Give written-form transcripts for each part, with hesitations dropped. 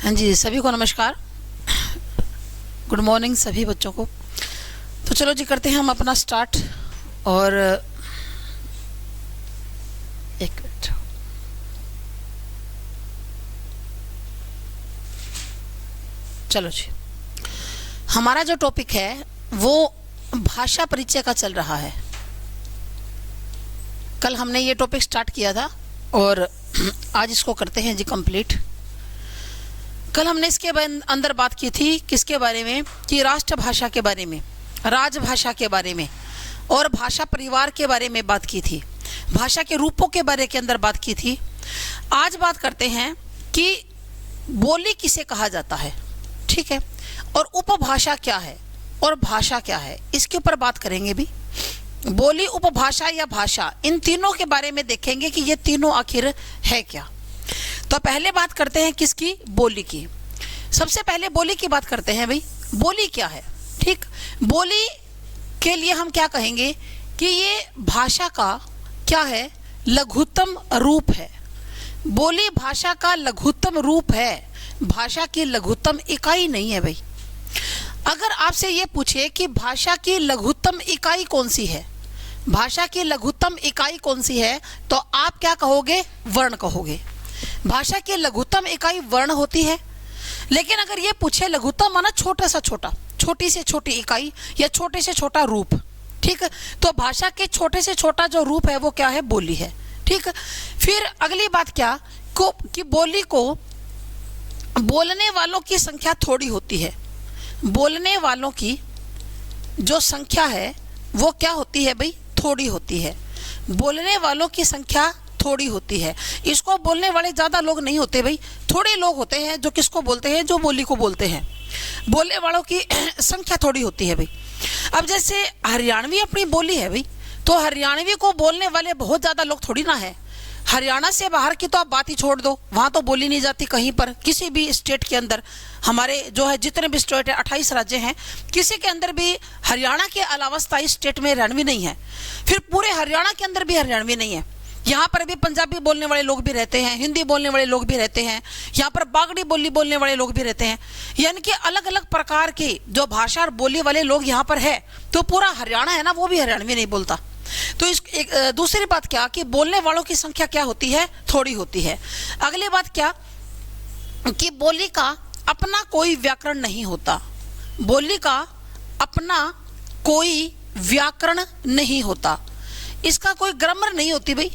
हाँ जी, सभी को नमस्कार, गुड मॉर्निंग सभी बच्चों को। तो चलो जी, करते हैं हम अपना स्टार्ट। और एक मिनट, चलो जी, हमारा जो टॉपिक है वो भाषा परिचय का चल रहा है। कल हमने ये टॉपिक स्टार्ट किया था और आज इसको करते हैं जी कंप्लीट। कल हमने इसके अंदर बात की थी किसके बारे में, कि राष्ट्रभाषा के बारे में, राजभाषा के बारे में और भाषा परिवार के बारे में बात की थी, भाषा के रूपों के बारे के अंदर बात की थी। आज बात करते हैं कि बोली किसे कहा जाता है, ठीक है, और उपभाषा क्या है और भाषा क्या है, इसके ऊपर बात करेंगे भी। बोली, उपभाषा या भाषा, इन तीनों के बारे में देखेंगे कि ये तीनों आखिर है क्या। तो पहले बात करते हैं किसकी, बोली की। सबसे पहले बोली की बात करते हैं भाई, बोली क्या है। ठीक, बोली के लिए हम क्या कहेंगे कि ये भाषा का क्या है, लघुत्तम रूप है। बोली भाषा का लघुत्तम रूप है, भाषा की लघुत्तम इकाई नहीं है भाई। अगर आपसे ये पूछे कि भाषा की लघुत्तम इकाई कौन सी है, भाषा की लघुत्तम इकाई कौन सी है, तो आप क्या कहोगे, वर्ण कहोगे। भाषा की लघुत्तम इकाई वर्ण होती है। लेकिन अगर ये पूछे लघुत्तम माना छोटा सा छोटा, छोटी से छोटी इकाई या छोटे से छोटा रूप, ठीक है, तो भाषा के छोटे से छोटा जो रूप है वो क्या है, बोली है। ठीक, फिर अगली बात क्या कि बोली को बोलने वालों की संख्या थोड़ी होती है। बोलने वालों की जो संख्या है वो क्या होती है भाई, थोड़ी होती है। बोलने वालों की संख्या थोड़ी होती है। इसको बोलने वाले ज़्यादा लोग नहीं होते भाई, थोड़े लोग होते हैं जो किसको बोलते हैं, जो बोली को बोलते हैं। बोलने वालों की संख्या थोड़ी होती है भाई। अब जैसे हरियाणवी अपनी बोली है भाई, तो हरियाणवी को बोलने वाले बहुत ज़्यादा लोग थोड़ी ना है। हरियाणा से बाहर की तो आप बात ही छोड़ दो, वहाँ तो बोली नहीं जाती कहीं पर, किसी भी स्टेट के अंदर। हमारे जो है जितने भी स्टेट है, 28 राज्य हैं, किसी के अंदर भी हरियाणा के अलावा 27 स्टेट में हरियाणवी नहीं है। फिर पूरे हरियाणा के अंदर भी हरियाणवी नहीं है। यहाँ पर भी पंजाबी बोलने वाले लोग भी रहते हैं, हिंदी बोलने वाले लोग भी रहते हैं, यहाँ पर बागड़ी बोली बोलने वाले लोग भी रहते हैं। यानी कि अलग अलग प्रकार की जो भाषा और बोली वाले लोग यहाँ पर है। तो पूरा हरियाणा है ना, वो भी हरियाणवी नहीं बोलता। तो इस दूसरी बात क्या कि बोलने वालों की संख्या क्या होती है, थोड़ी होती है। अगली बात क्या कि बोली का अपना कोई व्याकरण नहीं होता। बोली का अपना कोई व्याकरण नहीं होता, इसका कोई ग्रामर नहीं होती भाई।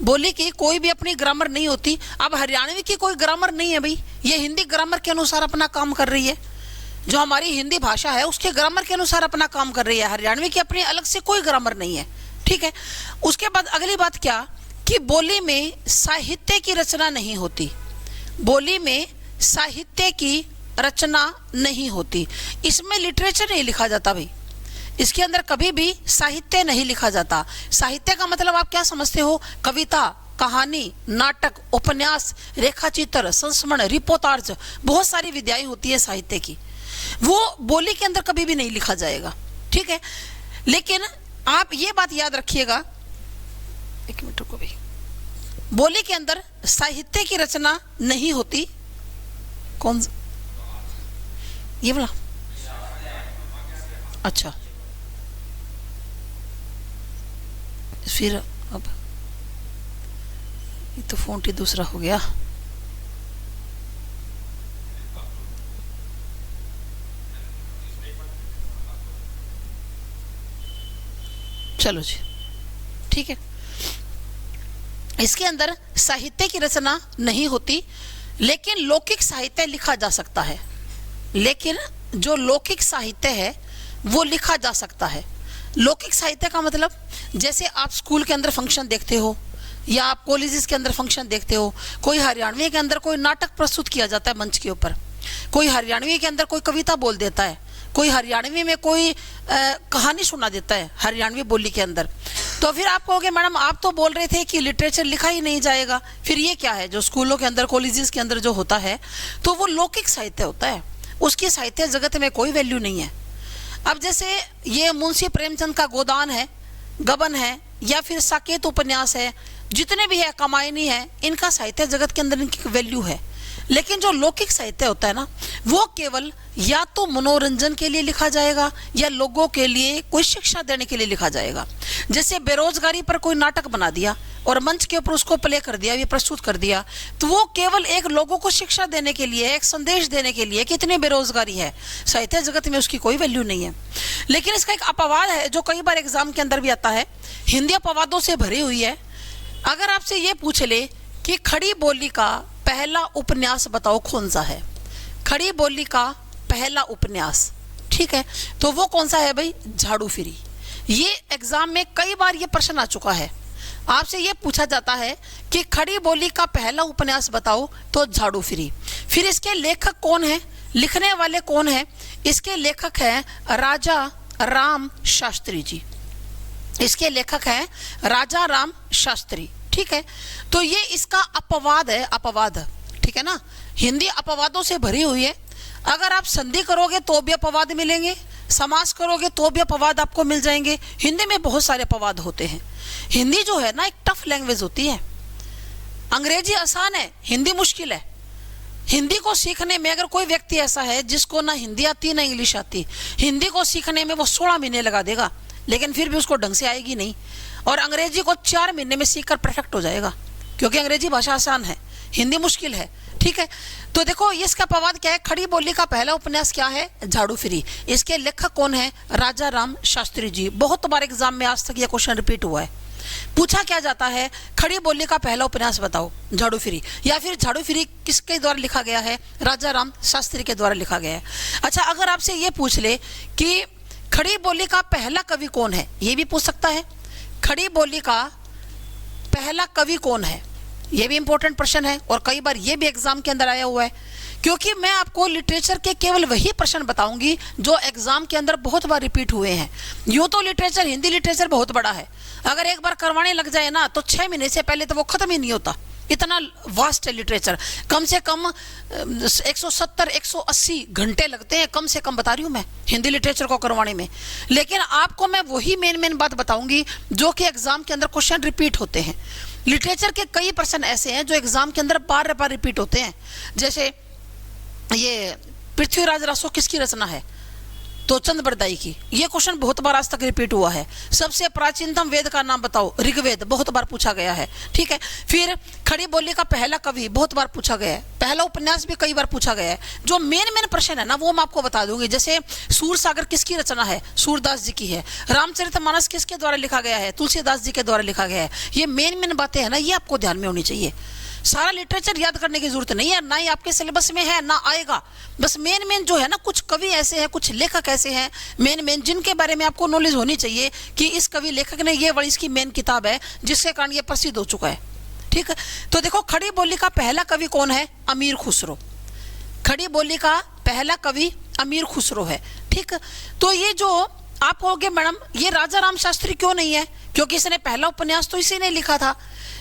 बोली की कोई भी अपनी ग्रामर नहीं होती। अब हरियाणवी की कोई ग्रामर नहीं है भाई, ये हिंदी ग्रामर के अनुसार अपना काम कर रही है। जो हमारी हिंदी भाषा है उसके ग्रामर के अनुसार अपना काम कर रही है। हरियाणवी की अपनी अलग से कोई ग्रामर नहीं है, ठीक है। उसके बाद अगली बात क्या कि बोली में साहित्य की रचना नहीं होती। बोली में साहित्य की रचना नहीं होती, इसमें लिटरेचर नहीं लिखा जाता भाई। इसके अंदर कभी भी साहित्य नहीं लिखा जाता। साहित्य का मतलब आप क्या समझते हो, कविता, कहानी, नाटक, उपन्यास, रेखाचित्र, संस्मरण, रिपोर्टार्ज, बहुत सारी विधाएं होती है साहित्य की, वो बोली के अंदर कभी भी नहीं लिखा जाएगा, ठीक है। लेकिन आप ये बात याद रखिएगा, एक मिनट को भी, बोली के अंदर साहित्य की रचना नहीं होती। कौन ये बोला, अच्छा, फिर अब ये तो फोन ही दूसरा हो गया। चलो जी, ठीक है। इसके अंदर साहित्य की रचना नहीं होती, लेकिन लौकिक साहित्य लिखा जा सकता है। लेकिन जो लौकिक साहित्य है वो लिखा जा सकता है। लौकिक साहित्य का मतलब जैसे आप स्कूल के अंदर फंक्शन देखते हो या आप कॉलेजेस के अंदर फंक्शन देखते हो, कोई हरियाणवी के अंदर कोई नाटक प्रस्तुत किया जाता है मंच के ऊपर, कोई हरियाणवी के अंदर कोई कविता बोल देता है, कोई हरियाणवी में कोई कहानी सुना देता है हरियाणवी बोली के अंदर। तो फिर आप कहोगे मैडम आप तो बोल रहे थे कि लिटरेचर लिखा ही नहीं जाएगा, फिर ये क्या है जो स्कूलों के अंदर कॉलेजेस के अंदर जो होता है, तो वो लौकिक साहित्य होता है, उसकी साहित्य जगत में कोई वैल्यू नहीं है। अब जैसे ये मुंशी प्रेमचंद का गोदान है, गबन है, या फिर साकेत उपन्यास है, जितने भी है, कमायनी है, इनका साहित्य जगत के अंदर इनकी वैल्यू है। लेकिन जो लौकिक साहित्य होता है ना, वो केवल या तो मनोरंजन के लिए लिखा जाएगा या लोगों के लिए कोई शिक्षा देने के लिए लिखा जाएगा। जैसे बेरोजगारी पर कोई नाटक बना दिया और मंच के ऊपर उसको प्ले कर दिया, ये प्रस्तुत कर दिया, तो वो केवल एक लोगों को शिक्षा देने के लिए, एक संदेश देने के लिए कि इतनी बेरोजगारी है। साहित्य जगत में उसकी कोई वैल्यू नहीं है। लेकिन इसका एक अपवाद है जो कई बार एग्जाम के अंदर भी आता है, हिंदी अपवादों से भरी हुई है। अगर आपसे ये पूछ ले कि खड़ी बोली का पहला उपन्यास बताओ कौन सा है, खड़ी बोली का पहला उपन्यास, ठीक है, तो वो कौन सा है भाई? झाड़ू फिरी। ये एग्जाम में कई बार ये प्रश्न आ चुका है। आपसे ये पूछा जाता है कि खड़ी बोली का पहला उपन्यास बताओ, तो झाड़ू फिरी। फिर इसके लेखक कौन है, लिखने वाले कौन है? इसके लेखक हैं राजा राम शास्त्री जी। इसके लेखक हैं राजा राम शास्त्री, ठीक है। तो ये इसका अपवाद है, अपवाद, ठीक है ना। हिंदी अपवादों से भरी हुई है। अगर आप संधि करोगे तो भी अपवाद मिलेंगे, समास करोगे तो भी अपवाद आपको मिल जाएंगे। हिंदी में बहुत सारे अपवाद होते हैं। हिंदी जो है ना एक टफ लैंग्वेज होती है। अंग्रेजी आसान है, हिंदी मुश्किल है। हिंदी को सीखने में अगर कोई व्यक्ति ऐसा है जिसको ना हिंदी आती ना इंग्लिश आती, हिंदी को सीखने में वो 16 महीने लगा देगा, लेकिन फिर भी उसको ढंग से आएगी नहीं। और अंग्रेजी को 4 महीने में सीखकर परफेक्ट हो जाएगा, क्योंकि अंग्रेजी भाषा आसान है, हिंदी मुश्किल है, ठीक है। तो देखो इसका अपवाद क्या है? खड़ी बोली का पहला उपन्यास क्या है? झाड़ू फिरी। इसके लेखक कौन है? राजा राम शास्त्री जी। बहुत बार एग्जाम में आज तक यह क्वेश्चन रिपीट हुआ है। पूछा क्या जाता है? खड़ी बोली का पहला उपन्यास बताओ, झाड़ू फिरी। या फिर झाड़ू फिरी किसके द्वारा लिखा गया है? राजा राम शास्त्री के द्वारा लिखा गया है। अच्छा, अगर आपसे ये पूछ ले कि खड़ी बोली का पहला कवि कौन है, ये भी पूछ सकता है। खड़ी बोली का पहला कवि कौन है, ये भी इंपॉर्टेंट प्रश्न है, और कई बार ये भी एग्जाम के अंदर आया हुआ है। क्योंकि मैं आपको लिटरेचर के केवल वही प्रश्न बताऊंगी जो एग्जाम के अंदर बहुत बार रिपीट हुए हैं। यूँ तो लिटरेचर, हिंदी लिटरेचर बहुत बड़ा है, अगर एक बार करवाने लग जाए ना तो 6 महीने से पहले तो वो खत्म ही नहीं होता। इतना वास्ट है लिटरेचर। कम से कम 170-180 घंटे लगते हैं, कम से कम बता रही हूँ मैं, हिंदी लिटरेचर को करवाने में। लेकिन आपको मैं वही मेन बात बताऊंगी जो कि एग्जाम के अंदर क्वेश्चन रिपीट होते हैं। लिटरेचर के कई प्रश्न ऐसे हैं जो एग्जाम के अंदर बार बार रिपीट होते हैं। जैसे ये पृथ्वीराज रासो किसकी रचना है? तो चंद बरदाई की। ये क्वेश्चन बहुत बार आज तक रिपीट हुआ है। सबसे प्राचीनतम वेद का नाम बताओ, ऋग्वेद, बहुत बार पूछा गया है, ठीक है। फिर खड़ी बोली का पहला कवि बहुत बार पूछा गया है, पहला उपन्यास भी कई बार पूछा गया है। जो मेन प्रश्न है ना वो मैं आपको बता दूंगी। जैसे सूरसागर किसकी रचना है? सूरदास जी की है। रामचरितमानस किसके द्वारा लिखा गया है? तुलसीदास जी के द्वारा लिखा गया है। ये मेन बातें है ना, ये आपको ध्यान में होनी चाहिए। सारा लिटरेचर याद करने की जरूरत नहीं है, ना ही आपके सिलेबस में है, ना आएगा। बस मेन जो है ना, कुछ कवि ऐसे हैं, कुछ लेखक ऐसे हैं मेन जिनके बारे में आपको नॉलेज होनी चाहिए कि इस कवि लेखक ने ये वाली इसकी मेन किताब है जिसके कारण ये प्रसिद्ध हो चुका है, ठीक है। तो देखो खड़ी बोली का पहला कवि कौन है? अमीर खुसरो। खड़ी बोली का पहला कवि अमीर खुसरो है, ठीक। तो ये जो आप कहोगे मैडम ये राजा राम शास्त्री क्यों नहीं है? क्योंकि इसने पहला उपन्यास तो इसी ने लिखा था,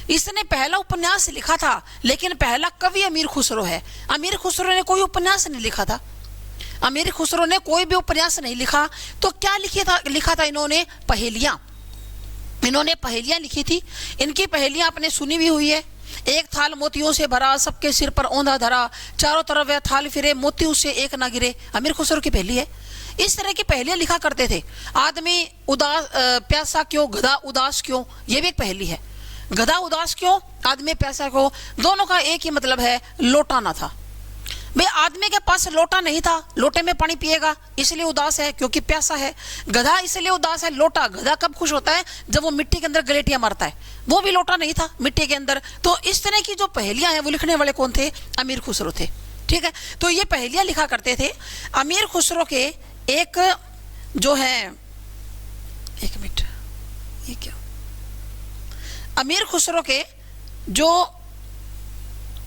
इसने पहला उपन्यास लिखा था, लेकिन पहला कवि अमीर खुसरो है। अमीर खुसरो ने कोई उपन्यास नहीं लिखा था, अमीर खुसरो ने कोई भी उपन्यास नहीं लिखा। तो क्या लिखा था इन्होंने? पहेलियां। इन्होंने पहेलियां लिखी थी। इनकी पहेलियां आपने सुनी भी हुई है। एक थाल मोतियों से भरा, सबके सिर पर औंधा धरा, चारों तरफ वह थाल फिरे, मोती उससे एक ना गिरे। अमीर खुसरो की पहेली है। इस तरह की पहेलियां लिखा करते थे। आदमी उदास प्यासा क्यों, गधा उदास क्यों, ये भी एक पहेली है। गधा उदास क्यों, आदमी प्यासा क्यों, दोनों का एक ही मतलब है, लोटा ना था। भाई आदमी के पास लोटा नहीं था, लोटे में पानी पिएगा इसलिए उदास है क्योंकि प्यासा है। गधा इसलिए उदास है, लोटा, गधा कब खुश होता है? जब वो मिट्टी के अंदर गलेटियां मारता है। वो भी लोटा नहीं था मिट्टी के अंदर। तो इस तरह की जो पहेलियां हैं वो लिखने वाले कौन थे? अमीर खुसरो थे, ठीक है। तो ये पहेलियां लिखा करते थे। अमीर खुसरो के एक जो है, एक मिनट, ये क्या, अमीर खुसरो के जो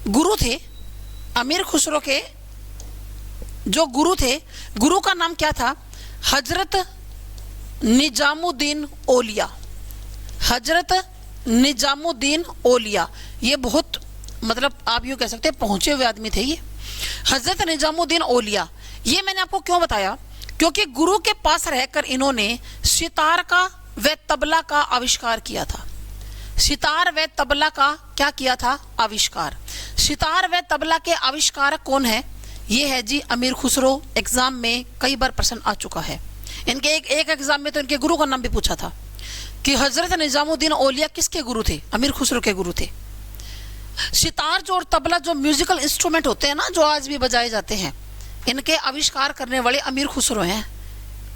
गुरु थे, अमीर खुसरो के जो गुरु थे, गुरु का नाम क्या था? हजरत निजामुद्दीन औलिया। हजरत निजामुद्दीन औलिया, ये बहुत मतलब आप यूँ कह सकते हैं पहुंचे हुए आदमी थे ये, हजरत निजामुद्दीन औलिया। ये मैंने आपको क्यों बताया? क्योंकि गुरु के पास रहकर इन्होंने सितार का व तबला का आविष्कार किया था। सितार व तबला का क्या किया था? आविष्कार। सितार व तबला के आविष्कारक कौन है? ये है जी अमीर खुसरो। एग्जाम में कई बार प्रश्न आ चुका है इनके। एक एग्जाम में तो इनके गुरु का नाम भी पूछा था कि हजरत निजामुद्दीन औलिया किसके गुरु थे? अमीर खुसरो के गुरु थे। सितार जो और तबला जो म्यूजिकल इंस्ट्रूमेंट होते हैं ना, जो आज भी बजाए जाते हैं, इनके आविष्कार करने वाले अमीर खुसरो हैं।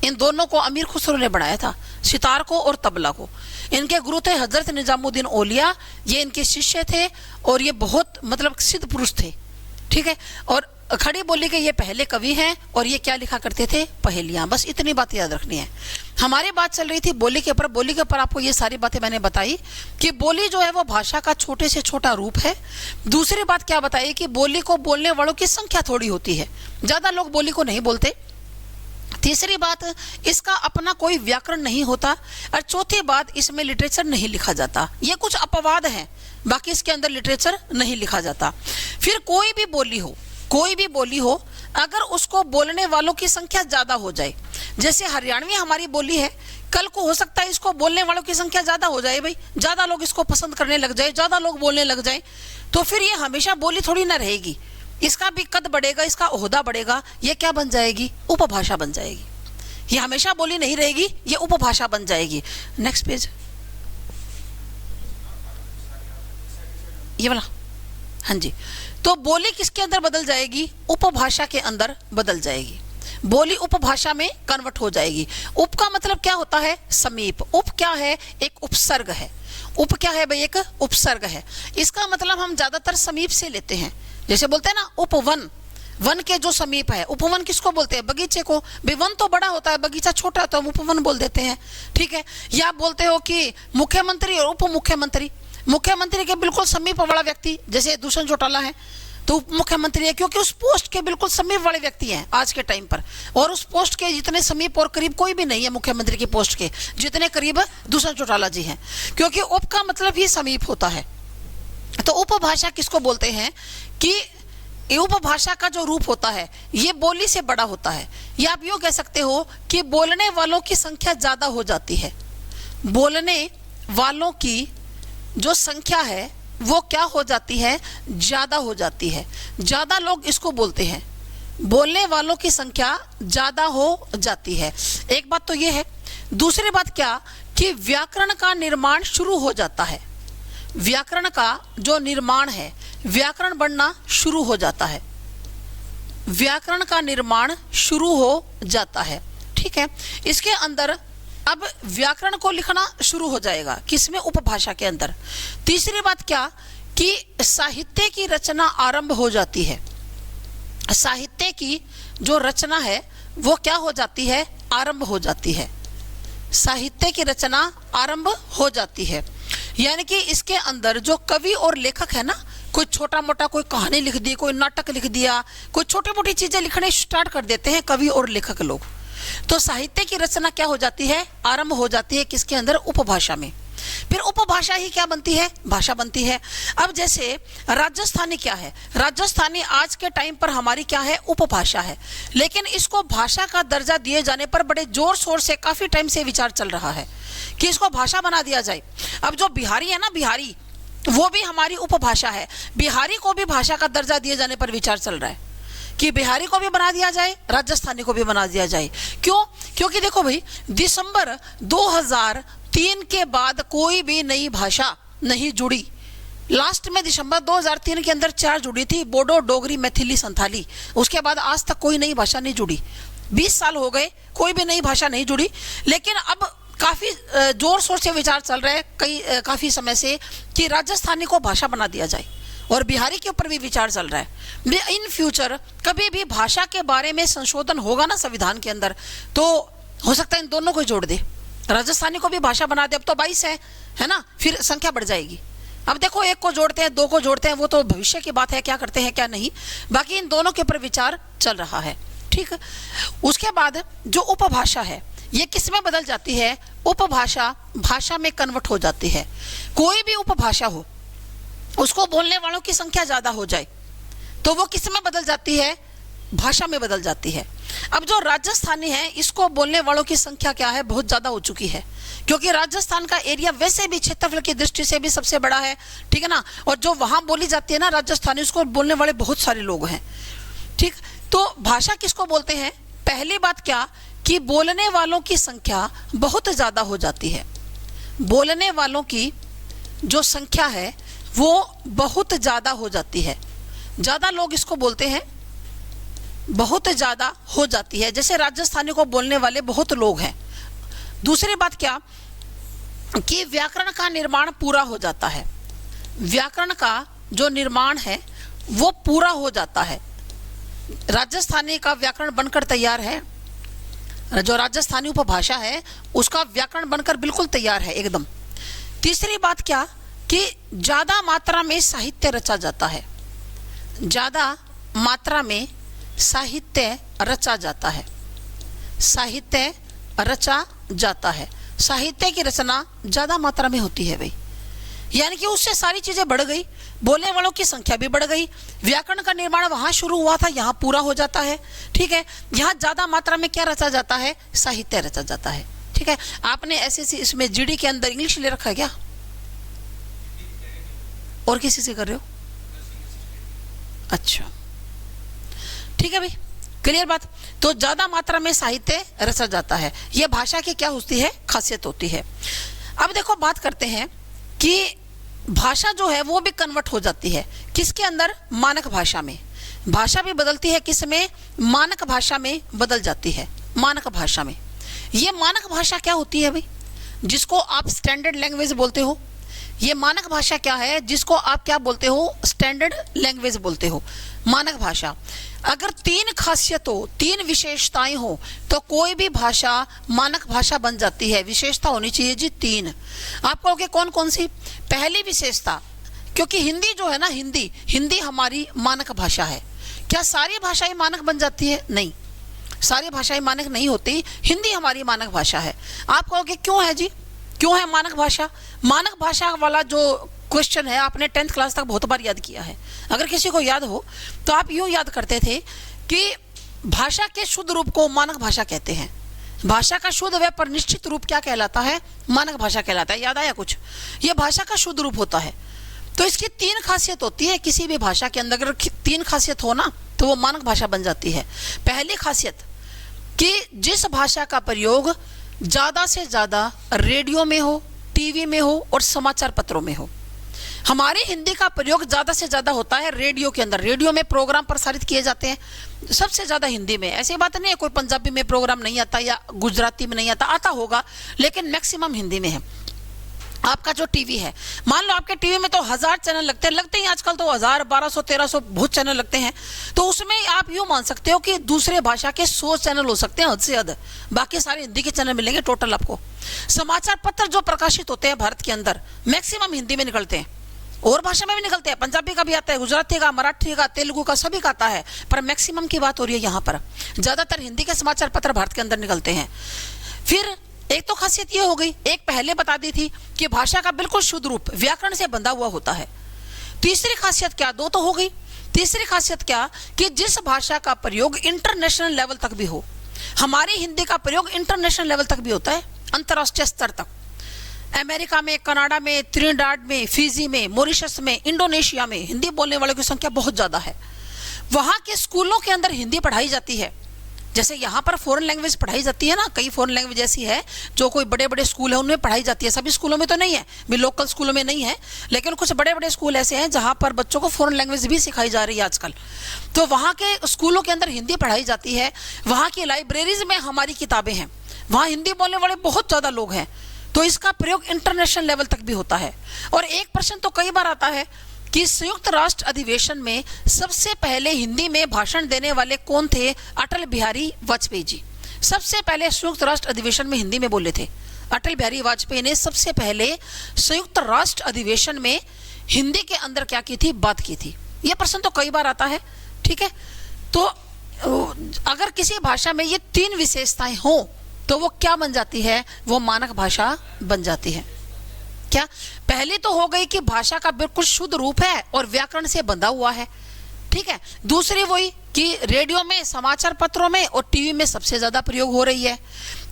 इन दोनों को अमीर खुसरो ने बनाया था, सितार को और तबला को। इनके गुरु थे हजरत निजामुद्दीन औलिया, ये इनके शिष्य थे और ये बहुत मतलब सिद्ध पुरुष थे, ठीक है। और खड़ी बोली के ये पहले कवि हैं और ये क्या लिखा करते थे? पहेलियां। बस इतनी बात याद रखनी है। हमारी बात चल रही थी बोली के ऊपर। बोली के ऊपर आपको ये सारी बातें मैंने बताई कि बोली जो है वो भाषा का छोटे से छोटा रूप है। दूसरी बात क्या बताई कि बोली को बोलने वालों की संख्या थोड़ी होती है, ज्यादा लोग बोली को नहीं बोलते। तीसरी बात, इसका अपना कोई व्याकरण नहीं होता। और चौथी बात, इसमें लिटरेचर नहीं लिखा जाता। ये कुछ अपवाद हैं, बाकी इसके अंदर लिटरेचर नहीं लिखा जाता। फिर कोई भी बोली हो अगर उसको बोलने वालों की संख्या ज्यादा हो जाए, जैसे हरियाणवी हमारी बोली है, कल को हो सकता है इसको बोलने वालों की संख्या ज्यादा हो जाए, भाई ज्यादा लोग इसको पसंद करने लग जाए, ज्यादा लोग बोलने लग जाए, तो फिर ये हमेशा बोली थोड़ी ना रहेगी। इसका भी कद बढ़ेगा, इसका ओहदा बढ़ेगा। ये क्या बन जाएगी? उपभाषा बन जाएगी। ये हमेशा बोली नहीं रहेगी, ये उपभाषा बन जाएगी। नेक्स्ट पेज, ये वाला। हाँ जी, तो बोली किसके अंदर बदल जाएगी? उपभाषा के अंदर बदल जाएगी। बोली उपभाषा में कन्वर्ट हो जाएगी। उप का मतलब क्या होता है? समीप। उप क्या है? एक उपसर्ग है। उप क्या है भाई? एक उपसर्ग है। इसका मतलब हम ज्यादातर समीप से लेते हैं। जैसे बोलते हैं ना उपवन, वन के जो समीप है। उपवन किसको बोलते हैं? बगीचे को। वन तो बड़ा होता है, बगीचा छोटा है, तो हम उपवन बोल देते हैं, ठीक है। या बोलते हो कि मुख्यमंत्री और उप मुख्यमंत्री। मुख्यमंत्री के बिल्कुल समीप वाला व्यक्ति, जैसे दुष्यंत चौटाला है तो उप मुख्यमंत्री है, क्योंकि उस पोस्ट के बिल्कुल समीप वाले व्यक्ति हैं आज के टाइम पर। और उस पोस्ट के जितने समीप और करीब कोई भी नहीं है मुख्यमंत्री की पोस्ट के, जितने करीब दुष्यंत चौटाला जी हैं, क्योंकि उप का मतलब ही समीप होता है। तो उपभाषा किसको बोलते हैं? कि उपभाषा का जो रूप होता है ये बोली से बड़ा होता है। या आप यूं कह सकते हो कि बोलने वालों की संख्या ज्यादा हो जाती है। बोलने वालों की जो संख्या है वो क्या हो जाती है? ज्यादा हो जाती है। ज्यादा लोग इसको बोलते हैं, बोलने वालों की संख्या ज्यादा हो जाती है। एक बात तो ये है। दूसरी बात क्या कि व्याकरण का निर्माण शुरू हो जाता है। व्याकरण का जो निर्माण है, व्याकरण बनना शुरू हो जाता है। व्याकरण का निर्माण शुरू हो जाता है, ठीक है। इसके अंदर अब व्याकरण को लिखना शुरू हो जाएगा, किसमें? उपभाषा के अंदर। तीसरी बात क्या कि साहित्य की रचना आरंभ हो जाती है। साहित्य की जो रचना है वो क्या हो जाती है? आरंभ हो जाती है। साहित्य की रचना आरंभ हो जाती है, यानी कि इसके अंदर जो कवि और लेखक है ना, कोई छोटा मोटा कोई कहानी लिख दी, कोई नाटक लिख दिया, कोई छोटी मोटी चीजें लिखने स्टार्ट कर देते हैं कवि और लेखक लोग। तो साहित्य की रचना क्या हो जाती है? आरंभ हो जाती है किसके अंदर? उपभाषा में। फिर उपभाषा ही क्या बनती है? भाषा बनती है। अब जैसे राजस्थानी क्या है? राजस्थानी आज के टाइम पर हमारी क्या है? उपभाषा है। लेकिन इसको भाषा का दर्जा दिए जाने पर बड़े जोर शोर से काफी टाइम से विचार चल रहा है कि इसको भाषा बना दिया जाए। अब जो बिहारी है ना, बिहारी, वो भी हमारी उपभाषा है। बिहारी को भी भाषा का दर्जा दिए जाने पर विचार चल रहा है कि बिहारी को भी बना दिया जाए, राजस्थानी को भी बना दिया जाए। क्यों? क्योंकि देखो भाई, दिसंबर 2003 के बाद कोई भी नई भाषा नहीं जुड़ी। लास्ट में दिसंबर 2003 के अंदर 4 जुड़ी थी, बोडो, डोगरी, मैथिली, संथाली। उसके बाद आज तक कोई नई भाषा नहीं जुड़ी। 20 साल हो गए, कोई भी नई भाषा नहीं जुड़ी। लेकिन अब काफी जोर शोर से विचार चल रहा है काफी समय से कि राजस्थानी को भाषा बना दिया जाए, और बिहारी के ऊपर भी विचार चल रहा है। इन फ्यूचर कभी भी भाषा के बारे में संशोधन होगा ना संविधान के अंदर, तो हो सकता है इन दोनों को जोड़ दे, राजस्थानी को भी भाषा बना दे। अब तो 22 है ना, फिर संख्या बढ़ जाएगी। अब देखो, एक को जोड़ते हैं, 2 को जोड़ते हैं, वो तो भविष्य की बात है, क्या करते हैं क्या नहीं। बाकी इन दोनों के ऊपर विचार चल रहा है, ठीक। उसके बाद जो उपभाषा है ये किस में बदल जाती है? उपभाषा भाषा में कन्वर्ट हो जाती है। कोई भी उपभाषा हो, उसको बोलने वालों की संख्या ज्यादा हो जाए तो वो किस में बदल जाती है? भाषा में बदल जाती है। अब जो राजस्थानी है, इसको बोलने वालों की संख्या क्या है? बहुत ज्यादा हो चुकी है, क्योंकि राजस्थान का एरिया वैसे भी क्षेत्रफल की दृष्टि से भी सबसे बड़ा है, ठीक है ना, और जो वहां बोली जाती है ना राजस्थानी, उसको बोलने वाले बहुत सारे लोग हैं, ठीक। तो भाषा किसको बोलते हैं? पहली बात क्या कि बोलने वालों की संख्या बहुत ज्यादा हो जाती है, बोलने वालों की जो संख्या है वो बहुत ज्यादा हो जाती है, ज्यादा लोग इसको बोलते हैं, बहुत ज्यादा हो जाती है, जैसे राजस्थानी को बोलने वाले बहुत लोग हैं। दूसरी बात क्या कि व्याकरण का निर्माण पूरा हो जाता है, व्याकरण का जो निर्माण है वो पूरा हो जाता है। राजस्थानी का व्याकरण बनकर तैयार है, जो राजस्थानी उपभाषा है उसका व्याकरण बनकर बिल्कुल तैयार है एकदम। तीसरी बात क्या कि ज्यादा मात्रा में साहित्य रचा जाता है, ज्यादा मात्रा में साहित्य रचा जाता है, साहित्य रचा जाता है, साहित्य की रचना ज्यादा मात्रा में होती है भाई, यानी कि उससे सारी चीजें बढ़ गई, बोलने वालों की संख्या भी बढ़ गई, व्याकरण का निर्माण वहां शुरू हुआ था यहाँ पूरा हो जाता है, ठीक है। यहाँ ज्यादा मात्रा में क्या रचा जाता है? साहित्य रचा जाता है, ठीक है। आपने एसएससी इसमें जीडी के अंदर इंग्लिश ले रखा है क्या, और किसी से कर रहे हो? अच्छा, ठीक है भाई, क्लियर बात। तो ज्यादा मात्रा में साहित्य रचा जाता है, यह भाषा की क्या होती है? खासियत होती है। अब देखो बात करते हैं कि भाषा जो है वो भी कन्वर्ट हो जाती है किसके अंदर? मानक भाषा में। भाषा भी बदलती है, किस में? मानक भाषा में बदल जाती है, मानक भाषा में। ये मानक भाषा क्या होती है भाई? जिसको आप स्टैंडर्ड लैंग्वेज बोलते हो, ये मानक भाषा क्या है? जिसको आप क्या बोलते हो? स्टैंडर्ड लैंग्वेज बोलते हो, मानक भाषा। अगर तीन खासियत हो, तीन विशेषताएं हो तो कोई भी भाषा मानक भाषा बन जाती है। विशेषता होनी चाहिए जी तीन। आप कहोगे कौन कौन सी? पहली विशेषता, क्योंकि हिंदी जो है ना, हिंदी हमारी मानक भाषा है। क्या सारी भाषाएं मानक बन जाती है? नहीं, सारी भाषाएं मानक नहीं होती, हिंदी हमारी मानक भाषा है। आप कहोगे क्यों है जी, क्यों है मानक भाषा? मानक भाषा वाला जो क्वेश्चन है आपने 10th क्लास तक बहुत बार याद किया है। अगर किसी को याद हो तो आप यूं याद करते थे कि भाषा के शुद्ध रूप को मानक भाषा कहते हैं। भाषा का शुद्ध व परिनिश्चित रूप क्या कहलाता है? मानक भाषा कहलाता है। याद आया कुछ? ये भाषा का शुद्ध रूप होता है। तो इसकी तीन खासियत होती है किसी भी भाषा के अंदर। अगर तीन खासियत हो ना तो वो मानक भाषा बन जाती है। पहली खासियत कि जिस भाषा का प्रयोग ज्यादा से ज्यादा रेडियो में हो, टीवी में हो और समाचार पत्रों में हो। हमारी हिंदी का प्रयोग ज्यादा से ज्यादा होता है रेडियो के अंदर। रेडियो में प्रोग्राम प्रसारित किए जाते हैं सबसे ज्यादा हिंदी में। ऐसी बात नहीं है कोई पंजाबी में प्रोग्राम नहीं आता या गुजराती में नहीं आता, आता होगा, लेकिन मैक्सिमम हिंदी में है। आपका जो टीवी है, मान लो आपके टीवी में तो 1000 चैनल लगते हैं आजकल, तो 1000, 1200, 1300 बहुत चैनल लगते हैं। तो उसमें आप यूं मान सकते हो कि दूसरे भाषा के 100 चैनल हो सकते हैं हद से हद, बाकी सारे हिंदी के चैनल मिलेंगे टोटल आपको। समाचार पत्र जो प्रकाशित होते हैं भारत के अंदर मैक्सिमम हिंदी में निकलते हैं, और भाषा में भी निकलते हैं, पंजाबी का भी आता है, गुजराती का, मराठी का, तेलुगु का, सभी का आता है, पर मैक्सिमम की बात हो रही है यहाँ पर। ज्यादातर हिंदी के समाचार पत्र भारत के अंदर निकलते हैं। फिर एक तो खासियत ये हो गई, एक पहले बता दी थी कि भाषा का बिल्कुल शुद्ध रूप व्याकरण से बंधा हुआ होता है। तीसरी खासियत क्या? दो तो हो गई। तीसरी खासियत क्या कि जिस भाषा का प्रयोग इंटरनेशनल लेवल तक भी हो। हमारी हिंदी का प्रयोग इंटरनेशनल लेवल तक भी होता है, अंतरराष्ट्रीय स्तर तक। अमेरिका में, कनाडा में, त्रिनिडाद में, फिजी में, मॉरिशस में, इंडोनेशिया में हिंदी बोलने वालों की संख्या बहुत ज्यादा है। वहां के स्कूलों के अंदर हिंदी पढ़ाई जाती है। जैसे यहाँ पर फॉरेन लैंग्वेज पढ़ाई जाती है ना, कई फॉरेन लैंग्वेज ऐसी है जो कोई बड़े बड़े स्कूल है उनमें पढ़ाई जाती है। सभी स्कूलों में तो नहीं है, भी लोकल स्कूलों में नहीं है, लेकिन कुछ बड़े बड़े स्कूल ऐसे हैं जहाँ पर बच्चों को फॉरेन लैंग्वेज भी सिखाई जा रही है आजकल। तो वहाँ के स्कूलों के अंदर हिंदी पढ़ाई जाती है। वहाँ की लाइब्रेरीज में हमारी किताबें हैं, वहाँ हिंदी बोलने वाले बहुत ज्यादा लोग हैं। तो इसका प्रयोग इंटरनेशनल लेवल तक भी होता है। और एक प्रश्न तो कई बार आता है कि संयुक्त राष्ट्र अधिवेशन में सबसे पहले हिंदी में भाषण देने वाले कौन थे? अटल बिहारी वाजपेयी जी सबसे पहले संयुक्त राष्ट्र अधिवेशन में हिंदी में बोले थे। अटल बिहारी वाजपेयी ने सबसे पहले संयुक्त राष्ट्र अधिवेशन में हिंदी के अंदर क्या की थी? बात की थी। यह प्रश्न तो कई बार आता है, ठीक है। तो अगर किसी भाषा में ये तीन विशेषताएं हो तो वो क्या बन जाती है? वो मानक भाषा बन जाती है। क्या? पहली तो हो गई कि भाषा का बिल्कुल शुद्ध रूप है और व्याकरण से बंधा हुआ है, ठीक है। दूसरी वही कि रेडियो में, समाचार पत्रों में और टीवी में सबसे ज्यादा प्रयोग हो रही है।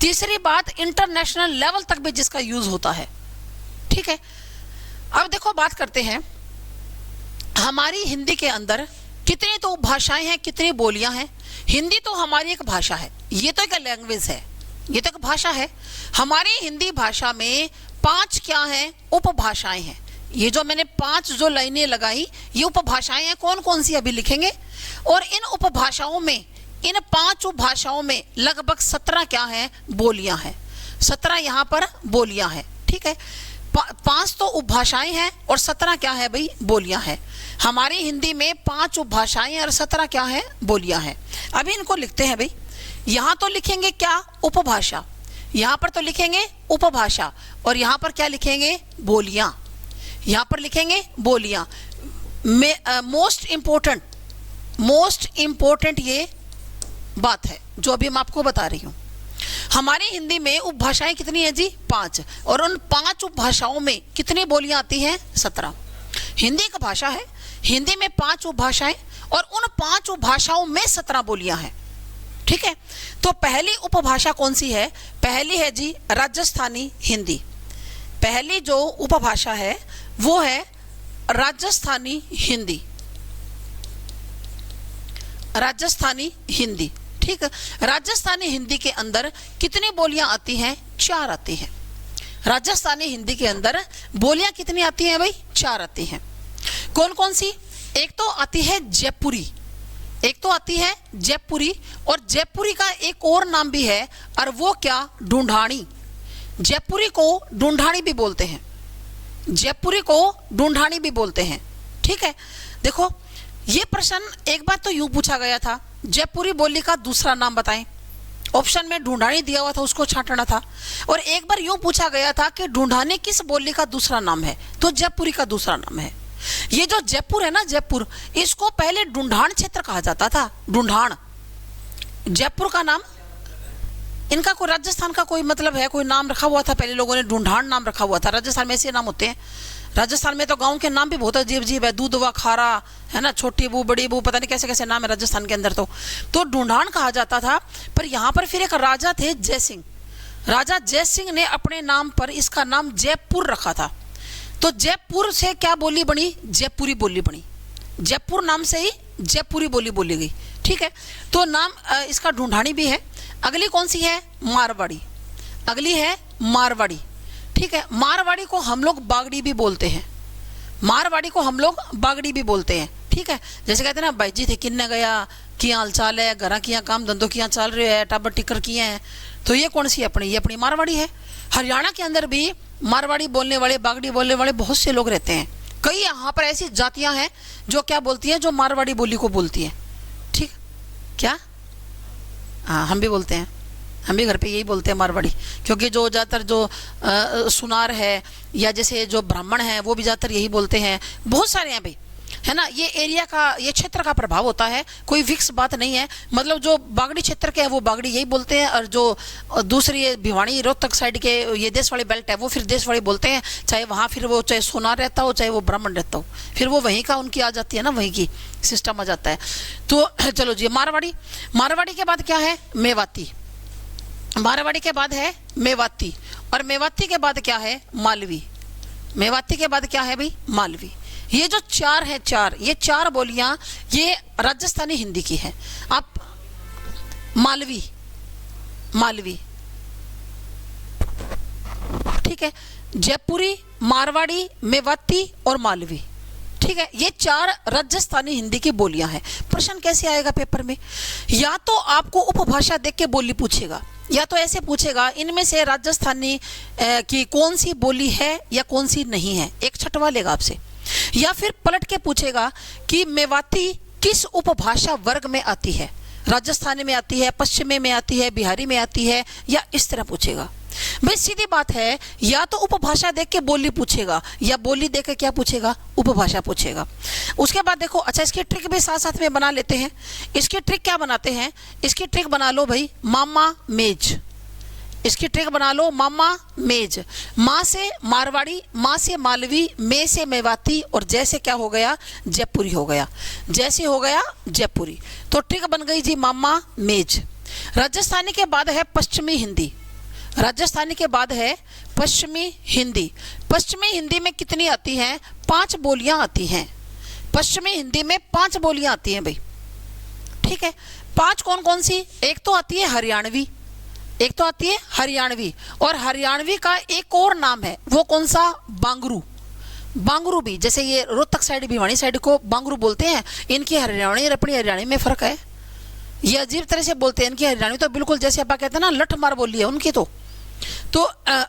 तीसरी बात, इंटरनेशनल लेवल तक भी जिसका यूज होता है। ठीक है। अब देखो बात करते हैं हमारी हिंदी के अंदर कितनी तो उपभाषाएं हैं, कितनी बोलियां हैं। हिंदी तो हमारी एक भाषा है, ये तो एक लैंग्वेज है, ये तो एक भाषा है। हमारी हिंदी भाषा में 5 क्या है, उपभाषाएं हैं। ये जो मैंने 5 जो लाइनें लगाई, ये उपभाषाएं हैं। कौन कौन सी अभी लिखेंगे। और इन उपभाषाओं में, इन 5 उपभाषाओं में लगभग 17 क्या है, बोलियां हैं। 17 यहाँ पर बोलियां हैं। ठीक है। 5 तो उपभाषाएं हैं और 17 क्या है भाई, बोलियां हैं। हमारी हिंदी में 5 उपभाषाएं और 17 क्या है, बोलियां हैं। अभी इनको लिखते हैं भाई। यहां तो लिखेंगे क्या, उपभाषा। यहां पर तो लिखेंगे उपभाषा और यहां पर क्या लिखेंगे, बोलियां। यहां पर लिखेंगे बोलियां। मोस्ट इंपोर्टेंट ये बात है जो अभी मैं आपको बता रही हूं। हमारी हिंदी में उपभाषाएं कितनी है जी, 5। और उन 5 उपभाषाओं में कितनी बोलियां आती हैं, 17। हिंदी एक भाषा है, हिंदी में 5 उपभाषाएं और उन 5 उपभाषाओं में 17 बोलियां हैं। ठीक है। तो पहली उपभाषा कौन सी है, पहली है जी राजस्थानी हिंदी। पहली जो उपभाषा है वो है राजस्थानी हिंदी। राजस्थानी हिंदी। ठीक है। राजस्थानी हिंदी के अंदर कितनी बोलियां आती हैं, 4 आती हैं। राजस्थानी हिंदी के अंदर बोलियां कितनी आती हैं भाई, 4 आती हैं। कौन कौन सी, एक तो आती है जयपुरी, एक तो आती है जयपुरी, और जयपुरी का एक और नाम भी है, और वो क्या, ढूंढानी। जयपुरी को ढूंढानी भी बोलते हैं, जयपुरी को ढूंढानी भी बोलते हैं। ठीक है। देखो ये प्रश्न एक बार तो यूं पूछा गया था, जयपुरी बोली का दूसरा नाम बताएं। ऑप्शन में ढूंढानी दिया हुआ था, उसको छांटना था। और एक बार यूं पूछा गया था कि ढूंढानी किस बोली का दूसरा नाम है, तो जयपुरी का दूसरा नाम है। ये जो जयपुर है ना, जयपुर, इसको पहले ढूंढान क्षेत्र कहा जाता था। ढूंढान, जयपुर का नाम, इनका कोई राजस्थान का कोई मतलब है, कोई नाम रखा हुआ था पहले लोगों ने, ढूंढान नाम रखा हुआ था। राजस्थान में ऐसे नाम होते हैं। राजस्थान में तो गांव के नाम भी बहुत अजीब अजीब है, दूधवा खारा है ना, छोटी बू, बड़ी बू, पता नहीं कैसे कैसे नाम है राजस्थान के अंदर। तो ढूंढान कहा जाता था। पर यहाँ पर फिर एक राजा थे जय सिंह, राजा जय सिंह ने अपने नाम पर इसका नाम जयपुर रखा था। तो जयपुर से क्या बोली बनी, जयपुरी बोली बनी। जयपुर नाम से ही जयपुरी बोली बोली गई। ठीक है। तो नाम इसका ढूंढानी भी है। अगली कौन सी है, मारवाड़ी। अगली है मारवाड़ी। ठीक है। मारवाड़ी को हम लोग बागड़ी भी बोलते हैं, मारवाड़ी को हम लोग बागड़ी भी बोलते हैं। ठीक है। जैसे कहते हैं ना, भाई जी थे किन्ने गया, किया हाल चाल है, घर किया काम धंधो किया चल रहे है, टाबर टिकर किए हैं। तो ये कौन सी अपनी, ये अपनी मारवाड़ी है। हरियाणा के अंदर भी मारवाड़ी बोलने वाले, बागड़ी बोलने वाले बहुत से लोग रहते हैं। कई यहाँ पर ऐसी जातियां हैं जो क्या बोलती हैं, जो मारवाड़ी बोली को बोलती हैं। ठीक, क्या, हाँ हम भी बोलते हैं, हम भी घर पे यही बोलते हैं मारवाड़ी, क्योंकि जो ज़्यादातर जो सुनार है या जैसे जो ब्राह्मण हैं वो भी ज़्यादातर यही बोलते हैं। बहुत सारे हैं भाई, है ना। ये एरिया का, ये क्षेत्र का प्रभाव होता है, कोई फिक्स बात नहीं है। मतलब जो बागड़ी क्षेत्र के हैं वो बागड़ी यही बोलते हैं, और जो दूसरी ये भिवानी रोहतक साइड के ये देश वाली बेल्ट है वो फिर देश वाली बोलते हैं। चाहे वहाँ फिर वो चाहे सोनार रहता हो, चाहे वो ब्राह्मण रहता हो, फिर वो वहीं का उनकी आ जाती है ना, वहीं की सिस्टम आ जाता है। तो चलो जी, मारवाड़ी। मारवाड़ी के बाद क्या है, मेवाती। मारवाड़ी के बाद है मेवाती, और मेवाती के बाद क्या है, मालवी। मेवाती के बाद क्या है भाई, मालवी। ये जो 4 है, 4, ये 4 बोलियां ये राजस्थानी हिंदी की है। आप मालवी, मालवी, ठीक है, जयपुरी, मारवाड़ी, मेवाती और मालवी। ठीक है। ये 4 राजस्थानी हिंदी की बोलियां हैं। प्रश्न कैसे आएगा पेपर में, या तो आपको उपभाषा देख के बोली पूछेगा, या तो ऐसे पूछेगा इनमें से राजस्थानी की कौन सी बोली है या कौन सी नहीं है, एक छटवा लेगा आपसे। या फिर पलट के पूछेगा कि मेवाती किस उपभाषा वर्ग में आती है, राजस्थानी में आती है, पश्चिमी में आती है, बिहारी में आती है, या इस तरह पूछेगा। भाई सीधी बात है, या तो उपभाषा देख के बोली पूछेगा, या बोली देख के क्या पूछेगा, उपभाषा पूछेगा। उसके बाद देखो, अच्छा इसकी ट्रिक भी साथ साथ में बना लेते हैं। इसकी ट्रिक क्या बनाते हैं, इसकी ट्रिक बना लो भाई, मामा मेज। इसकी ट्रिक बना लो, मामा मेज, माँ से मारवाड़ी, माँ से मालवी, मे से मेवाती और जैसे क्या हो गया, जयपुरी हो गया, जैसे हो गया जयपुरी। तो ट्रिक बन गई जी मामा मेज। राजस्थानी के बाद है पश्चिमी हिंदी, राजस्थानी के बाद है पश्चिमी हिंदी। पश्चिमी हिंदी में कितनी आती हैं? 5 बोलियां आती हैं। पश्चिमी हिंदी में 5 बोलियां आती हैं भाई, ठीक है। 5 कौन कौन सी? एक तो आती है हरियाणवी, एक तो आती है हरियाणवी, और हरियाणवी का एक और नाम है, वो कौन सा? बांगरू। बांगरू भी, जैसे ये रोहतक साइड, भिवानी साइड को बांगरू बोलते हैं, इनकी हरियाणवी और अपनी हरियाणवी में फर्क है। ये अजीब तरह से बोलते हैं, इनकी हरियाणवी तो बिल्कुल जैसे आप कहते हैं ना लठ मार बोली है उनकी, तो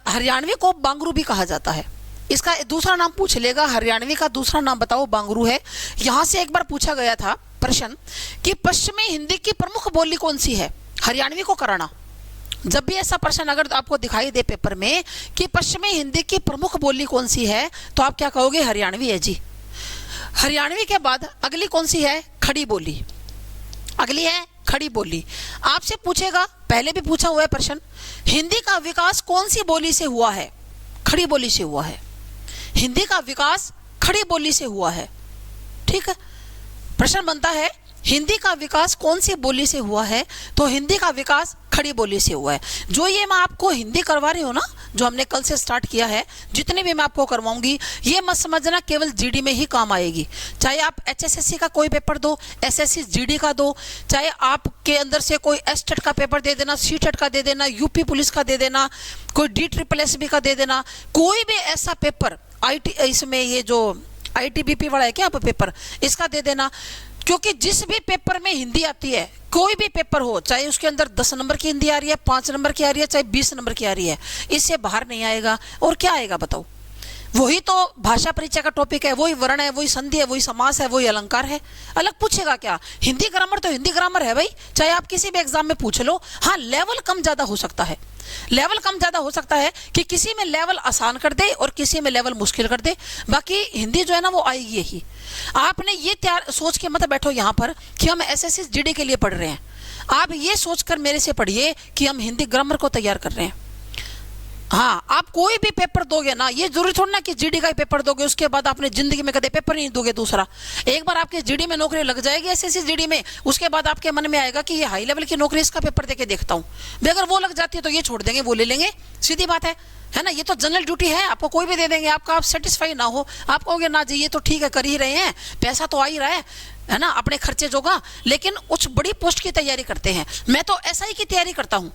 हरियाणवी को बांगरू भी कहा जाता है। इसका दूसरा नाम पूछ लेगा, हरियाणवी का दूसरा नाम बताओ, बांगरू है। यहां से एक बार पूछा गया था प्रश्न कि पश्चिमी हिंदी की प्रमुख बोली कौन सी है, हरियाणवी को कराना। जब भी ऐसा प्रश्न अगर आपको दिखाई दे पेपर में कि पश्चिमी हिंदी की प्रमुख बोली कौन सी है, तो आप क्या कहोगे? हरियाणवी है जी। हरियाणवी के बाद अगली कौन सी है? खड़ी बोली। अगली है खड़ी बोली। आपसे पूछेगा, पहले भी पूछा हुआ है प्रश्न, हिंदी का विकास कौन सी बोली से हुआ है? खड़ी बोली से हुआ है। हिंदी का विकास खड़ी बोली से हुआ है, ठीक है। प्रश्न बनता है हिंदी का विकास कौन सी बोली से हुआ है, तो हिंदी का विकास खड़ी बोली से हुआ है। जो ये मैं आपको हिंदी करवा रही हूँ ना, जो हमने कल से स्टार्ट किया है, जितने भी मैं आपको करवाऊंगी, ये मत समझना केवल जीडी में ही काम आएगी। चाहे आप एचएसएससी का कोई पेपर दो, एसएससी जीडी का दो, चाहे आपके अंदर से कोई एसटेट का पेपर दे देना, सीटेट का दे देना, यूपी पुलिस का दे देना, कोई DSSB का दे देना, कोई भी ऐसा पेपर IT, इसमें ये जो ITBP वाला है क्या आप पेपर, इसका दे देना। क्योंकि जिस भी पेपर में हिंदी आती है, कोई भी पेपर हो, चाहे उसके अंदर 10 नंबर की हिंदी आ रही है, 5 नंबर की आ रही है, चाहे 20 नंबर की आ रही है, इससे बाहर नहीं आएगा। और क्या आएगा बताओ? वही तो भाषा परिचय का टॉपिक है, वही वर्ण है, वही संधि है, वही समास है, वही अलंकार है। अलग पूछेगा क्या? हिंदी ग्रामर तो हिंदी ग्रामर है भाई, चाहे आप किसी भी एग्जाम में पूछ लो। हाँ, लेवल कम ज्यादा हो सकता है, लेवल कम ज्यादा हो सकता है कि किसी में लेवल आसान कर दे और किसी में लेवल मुश्किल कर दे। बाकी हिंदी जो है ना वो आएगी ही। आपने ये तैयार सोच के मत बैठो यहाँ पर कि हम SSC GD के लिए पढ़ रहे हैं। आप ये सोचकर मेरे से पढ़िए कि हम हिंदी ग्रामर को तैयार कर रहे हैं। हाँ, आप कोई भी पेपर दोगे ना, ये जरूरी थोड़ा ना कि GD का ही पेपर दोगे उसके बाद आपने जिंदगी में कदे पेपर नहीं दोगे दूसरा। एक बार आपके GD में नौकरी लग जाएगी, SSC GD में, उसके बाद आपके मन में आएगा कि ये हाई लेवल की नौकरी, इसका पेपर देके देखता हूँ। अगर वो लग जाती है तो ये छोड़ देंगे, वो ले लेंगे, सीधी बात है ना। ये तो जनरल ड्यूटी है, आपको कोई भी दे देंगे। आपका आप सेटिस्फाई ना हो, आप कहोगे ना जी ये तो ठीक है, कर ही रहे हैं, पैसा तो आ ही रहा है ना, अपने खर्चे जोगा, लेकिन कुछ बड़ी पोस्ट की तैयारी करते हैं। मैं तो SI की तैयारी करता हूँ।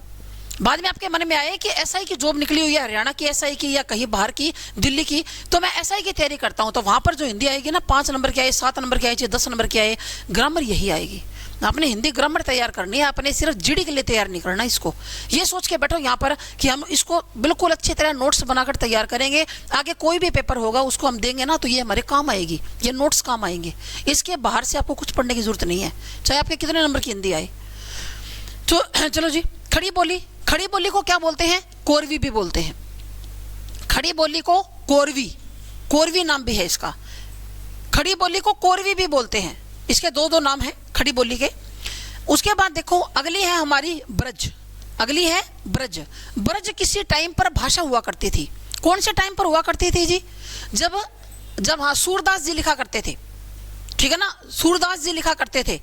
बाद में आपके मन में आए कि SI की जॉब निकली हुई है, हरियाणा की SI की या कहीं बाहर की, दिल्ली की, तो मैं SI की तैयारी करता हूँ। तो वहां पर जो हिंदी आएगी ना, 5 नंबर की आए, 7 नंबर की आए, 10 नंबर की आए, ग्रामर यही आएगी। आपने हिंदी ग्रामर तैयार करनी है, आपने सिर्फ GD के लिए तैयार नहीं करना। इसको ये सोच के बैठो यहाँ पर कि हम इसको बिल्कुल अच्छी तरह नोट्स बनाकर तैयार करेंगे। आगे कोई भी पेपर होगा उसको हम देंगे ना, तो ये हमारे काम आएगी, ये नोट्स काम आएंगे। इसके बाहर से आपको कुछ पढ़ने की जरूरत नहीं है, चाहे आपके कितने नंबर की हिंदी आए। तो चलो जी, खड़ी बोली। खड़ी बोली को क्या बोलते हैं? कोरवी भी बोलते हैं। खड़ी बोली को कोरवी, कोरवी नाम भी है इसका। खड़ी बोली को कोरवी भी बोलते हैं। इसके दो नाम हैं खड़ी बोली के। उसके बाद देखो अगली है हमारी ब्रज। अगली है ब्रज। ब्रज किसी टाइम पर भाषा हुआ करती थी। कौन से टाइम पर हुआ करती थी जी? जब हाँ सूरदास जी लिखा करते थे, ठीक है ना, सूरदास जी लिखा करते थे।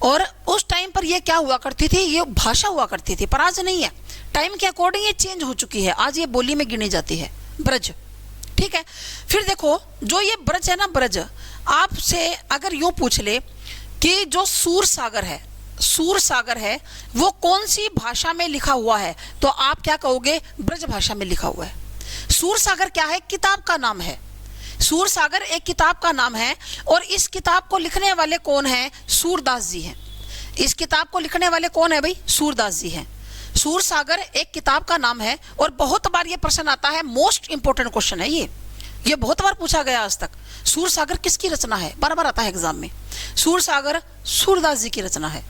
और उस टाइम पर ये क्या हुआ करती थी? ये भाषा हुआ करती थी, पर आज नहीं है। टाइम के अकॉर्डिंग ये चेंज हो चुकी है, आज ये बोली में गिनी जाती है ब्रज, ठीक है। फिर देखो जो ये ब्रज है ना, ब्रज, आपसे अगर यूं पूछ ले कि जो सूर सागर है, सूर सागर है, वो कौन सी भाषा में लिखा हुआ है, तो आप क्या कहोगे? ब्रज भाषा में लिखा हुआ है। सूर सागर क्या है? किताब का नाम है। सूर सागर एक किताब का नाम है, और इस किताब को लिखने वाले कौन है? सूरदास जी हैं। इस किताब को लिखने वाले कौन है भाई? सूरदास जी हैं। सूर सागर एक किताब का नाम है, और बहुत बार ये प्रश्न आता है, मोस्ट इंपोर्टेंट क्वेश्चन है ये बहुत बार पूछा गया आज तक। सूर सागर किसकी रचना है? बार बार आता है एग्जाम में। सूर सागर सूरदास जी की रचना है।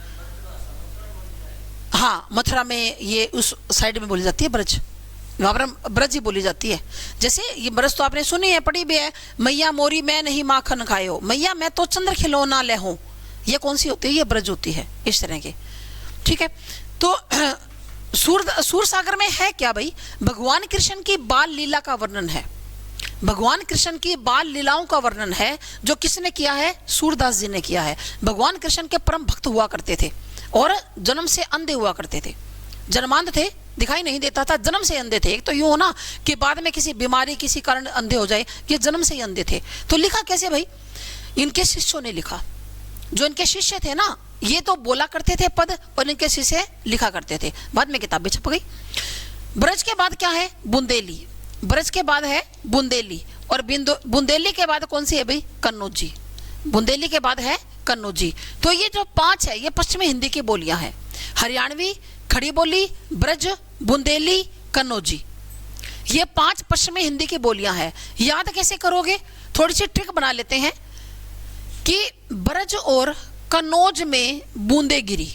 हाँ, मथुरा में ये उस साइड में बोली जाती है ब्रज, वहां पर ब्रज ही बोली जाती है। जैसे ये ब्रज तो आपने सुनी है, पढ़ी भी है, मैया मोरी मैं नहीं माखन खायो, मैया मैं तो चंद्र खिलौना ले हूं। ये कौन सी होती है? ये ब्रज होती है, इस तरह के, ठीक है। तो सूर सागर में है क्या भाई? भगवान कृष्ण की बाल लीला का वर्णन है, भगवान कृष्ण की बाल लीलाओं का वर्णन है, जो किसने किया है? सूरदास जी ने किया है। भगवान कृष्ण के परम भक्त हुआ करते थे और जन्म से अंधे हुआ करते थे, जन्मांध थे, दिखाई नहीं देता था, जन्म से अंधे थे। एक तो यूं हो ना कि बाद में किसी बीमारी किसी कारण अंधे हो जाए, ये जन्म से ही अंधे थे। तो लिखा कैसे भाई? इनके शिष्यों ने लिखा, जो इनके शिष्य थे ना, ये तो बोला करते थे पद और इनके शिष्य लिखा करते थे। बाद में किताबें छप गई। ब्रज के बाद क्या है? बुंदेली। ब्रज के बाद है बुंदेली, और बुंदेली के बाद कौन सी है भाई? कन्नौजी। बुंदेली के बाद है कन्नौजी। तो ये जो 5 है, ये पश्चिमी हिंदी की बोलियां हैं। हरियाणवी, खड़ी बोली, ब्रज, बुंदेली, कन्नौजी, ये 5 पश्चिमी हिंदी की बोलियां हैं। याद कैसे करोगे? थोड़ी सी ट्रिक बना लेते हैं कि ब्रज और कन्नौज में बूंदे गिरी,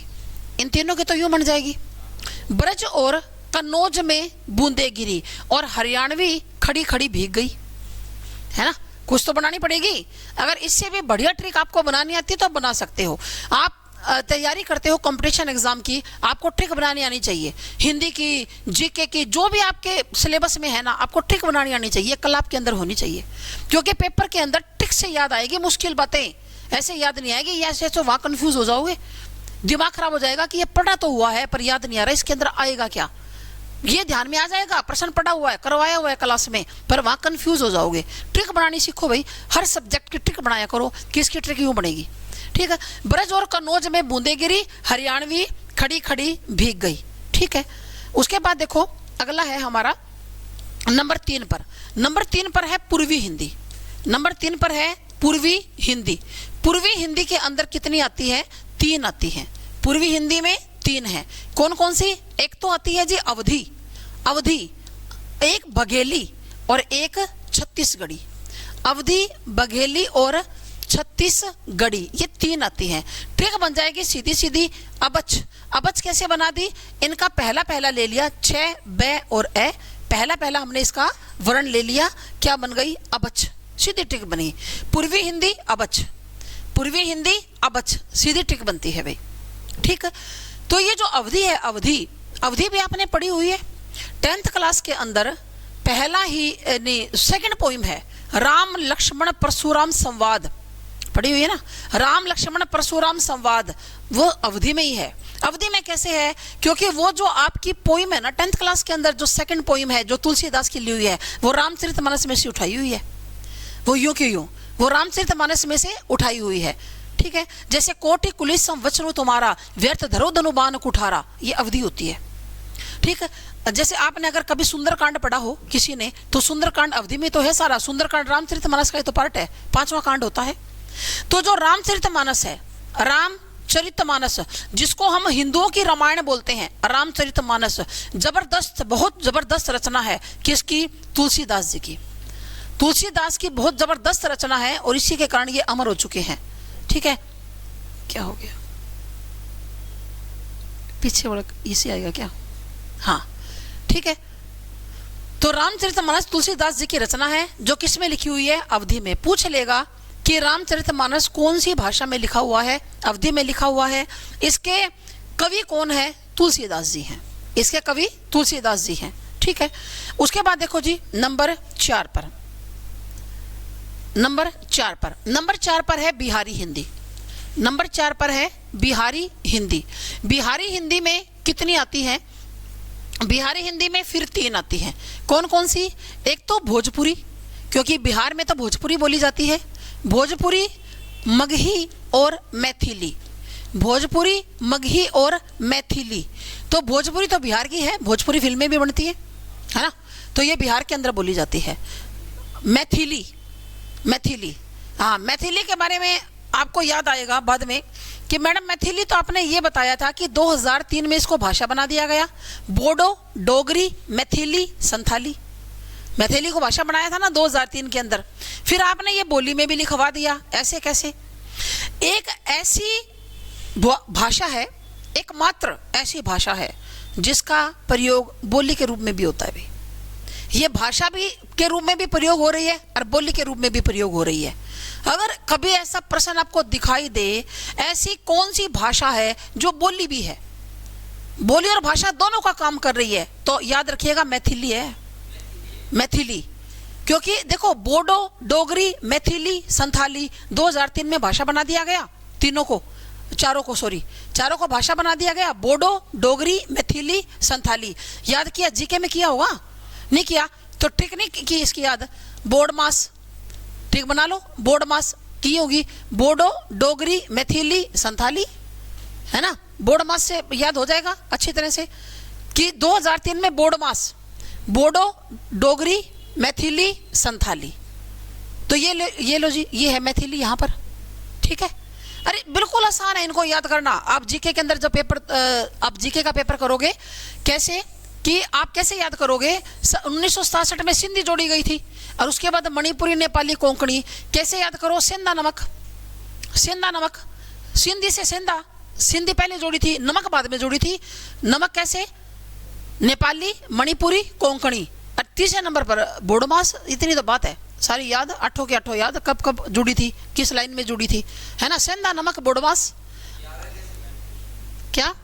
इन तीनों की तो यूं बन जाएगी, ब्रज और कन्नौज में बूंदे गिरी, और हरियाणवी खड़ी खड़ी भीग गई, है ना? कुछ तो बनानी पड़ेगी। अगर इससे भी बढ़िया ट्रिक आपको बनानी आती है तो बना सकते हो। आप तैयारी करते हो कंपटीशन एग्जाम की, आपको ट्रिक बनानी आनी चाहिए। हिंदी की, जीके की, जो भी आपके सिलेबस में है ना, आपको ट्रिक बनानी आनी चाहिए, कल आपके अंदर होनी चाहिए, क्योंकि पेपर के अंदर ट्रिक से याद आएगी, मुश्किल बातें ऐसे याद नहीं आएगी। ये ऐसे तो वहाँ कंफ्यूज हो जाओगे, दिमाग खराब हो जाएगा कि ये पढ़ा तो हुआ है पर याद नहीं आ रहा, इसके अंदर आएगा क्या? ये ध्यान में आ जाएगा, प्रश्न पढ़ा हुआ है, करवाया हुआ है क्लास में, पर वहाँ कंफ्यूज हो जाओगे। ट्रिक बनानी सीखो भाई, हर सब्जेक्ट की ट्रिक बनाया करो, किसकी ट्रिक यूँ बनेगी, ठीक है? ब्रज और कन्नौज में बूंदे गिरी, हरियाणवी खड़ी खड़ी भीग गई, ठीक है? उसके बाद देखो अगला है हमारा नंबर 3 पर। नंबर 3 पर है पूर्वी हिंदी। नंबर 3 पर है पूर्वी हिंदी। पूर्वी हिंदी के अंदर कितनी आती है? 3 आती हैं। पूर्वी हिंदी में 3 है। कौन कौन सी? एक तो आती है जी अवधी, अवधी, एक बघेली और एक छत्तीसगढ़ी। अवधी, बघेली और छत्तीसगढ़ी, ये 3 आती हैं। ट्रिक बन जाएगी सीधी सीधी। अबच, अबच कैसे बना दी? इनका पहला पहला ले लिया, छ, ब और ए, पहला पहला हमने इसका वर्ण ले लिया, क्या बन गई? अबच, सीधी ट्रिक बनी। पूर्वी हिंदी अबच, पूर्वी हिंदी अबच, सीधी ट्रिक बनती है भाई, ठीक है? तो ये जो अवधि है, अवधि, अवधि भी आपने पढ़ी हुई है 10th क्लास के अंदर। पहला ही सेकंड पोइम है राम लक्ष्मण परशुराम संवाद, पढ़ी हुई है ना? राम लक्ष्मण परशुराम संवाद, वो अवधि में ही है। अवधि में कैसे है? क्योंकि वो जो आपकी पोइम है ना 10th क्लास के अंदर, जो सेकंड पोइम है, जो तुलसीदास की ली हुई है, वो रामचरितमानस में से उठाई हुई है। वो यूं क्यों यूं, वो रामचरितमानस में से उठाई हुई है, ठीक है? जैसे कोटि कुलिस संवत्सरो तुम्हारा, व्यर्थ धरो धनुबान कुठारा, ये अवधि होती है, ठीक है? जैसे आपने अगर कभी सुंदरकांड पढ़ा हो किसी ने, तो सुंदरकांड अवधि में तो है सारा। सुंदरकांड रामचरितमानस का ही तो पार्ट है, 5वां कांड होता है। तो जो रामचरितमानस है, रामचरितमानस, जिसको हम हिंदुओं की रामायण बोलते हैं, रामचरितमानस जबरदस्त, बहुत जबरदस्त रचना है। किसकी? तुलसीदास जी की। तुलसीदास की बहुत जबरदस्त रचना है और इसी के कारण ये अमर हो चुके हैं, ठीक है? क्या हो गया पीछे वाला, इसे आएगा क्या? हाँ, ठीक है। तो रामचरितमानस तुलसीदास जी की रचना है, जो किस में लिखी हुई है? अवधि में। पूछ लेगा कि रामचरितमानस कौन सी भाषा में लिखा हुआ है? अवधि में लिखा हुआ है। इसके कवि कौन है? तुलसीदास जी हैं। इसके कवि तुलसीदास जी हैं, ठीक है? उसके बाद देखो जी नंबर 4 पर, नंबर 4 पर, नंबर 4 पर है बिहारी हिंदी। नंबर 4 पर है बिहारी हिंदी। बिहारी हिंदी में कितनी आती है? बिहारी हिंदी में फिर 3 आती हैं। कौन कौन सी? एक तो भोजपुरी, क्योंकि बिहार में तो भोजपुरी बोली जाती है। भोजपुरी, मगही और मैथिली। भोजपुरी, मगही और मैथिली। तो भोजपुरी तो बिहार की है, भोजपुरी फिल्में भी बनती है ना? तो ये बिहार के अंदर बोली जाती है। मैथिली, मैथिली, हाँ, मैथिली के बारे में आपको याद आएगा बाद में कि मैडम मैथिली तो आपने ये बताया था कि 2003 में इसको भाषा बना दिया गया। बोडो, डोगरी, मैथिली, संथाली, मैथिली को भाषा बनाया था ना 2003 के अंदर। फिर आपने ये बोली में भी लिखवा दिया। ऐसे कैसे? एक ऐसी भाषा है, एकमात्र ऐसी भाषा है जिसका प्रयोग बोली के रूप में भी होता है भाई। ये भाषा भी के रूप में भी प्रयोग हो रही है और बोली के रूप में भी प्रयोग हो रही है। अगर कभी ऐसा प्रश्न आपको दिखाई दे, ऐसी कौन सी भाषा है जो बोली भी है? बोली और भाषा दोनों का काम कर रही है, तो याद रखिएगा मैथिली है, मैथिली। क्योंकि देखो बोडो, डोगरी, मैथिली, संथाली 2003 में भाषा बना दिया गया, तीनों को, चारों को भाषा बना दिया गया। बोडो, डोगरी, मैथिली, संथाली। याद किया? जीके में किया होगा? नहीं किया तो ठीक नहीं की इसकी याद। बोर्ड मास ठीक बना लो, बोर्ड मास की होगी, बोडो, डोगरी, मैथिली, संथाली, है ना। बोर्ड मास से याद हो जाएगा अच्छी तरह से कि 2003 में बोर्ड मास, बोडो, डोगरी, मैथिली, संथाली। तो ये लो जी, ये है मैथिली यहाँ पर, ठीक है। अरे बिल्कुल आसान है इनको याद करना। आप जीके के अंदर जब आप जीके का पेपर करोगे, कैसे कि आप कैसे याद करोगे, 1967 में सिंधी जोड़ी गई थी, और उसके बाद मणिपुरी, नेपाली, कोंकणी। कैसे याद करो? सेंधा नमक, सेंधा नमक, सिंधी से सेंधा, सिंधी पहले जोड़ी थी, नमक बाद में जोड़ी थी। नमक कैसे? नेपाली, मणिपुरी, कोंकणी। और तीसरे नंबर पर बोडोमास। इतनी तो बात है, सारी याद, 8 के 8 याद, कब कब जुड़ी थी, किस लाइन में जुड़ी थी, है ना। सेंधा नमक, बोडोमास। क्या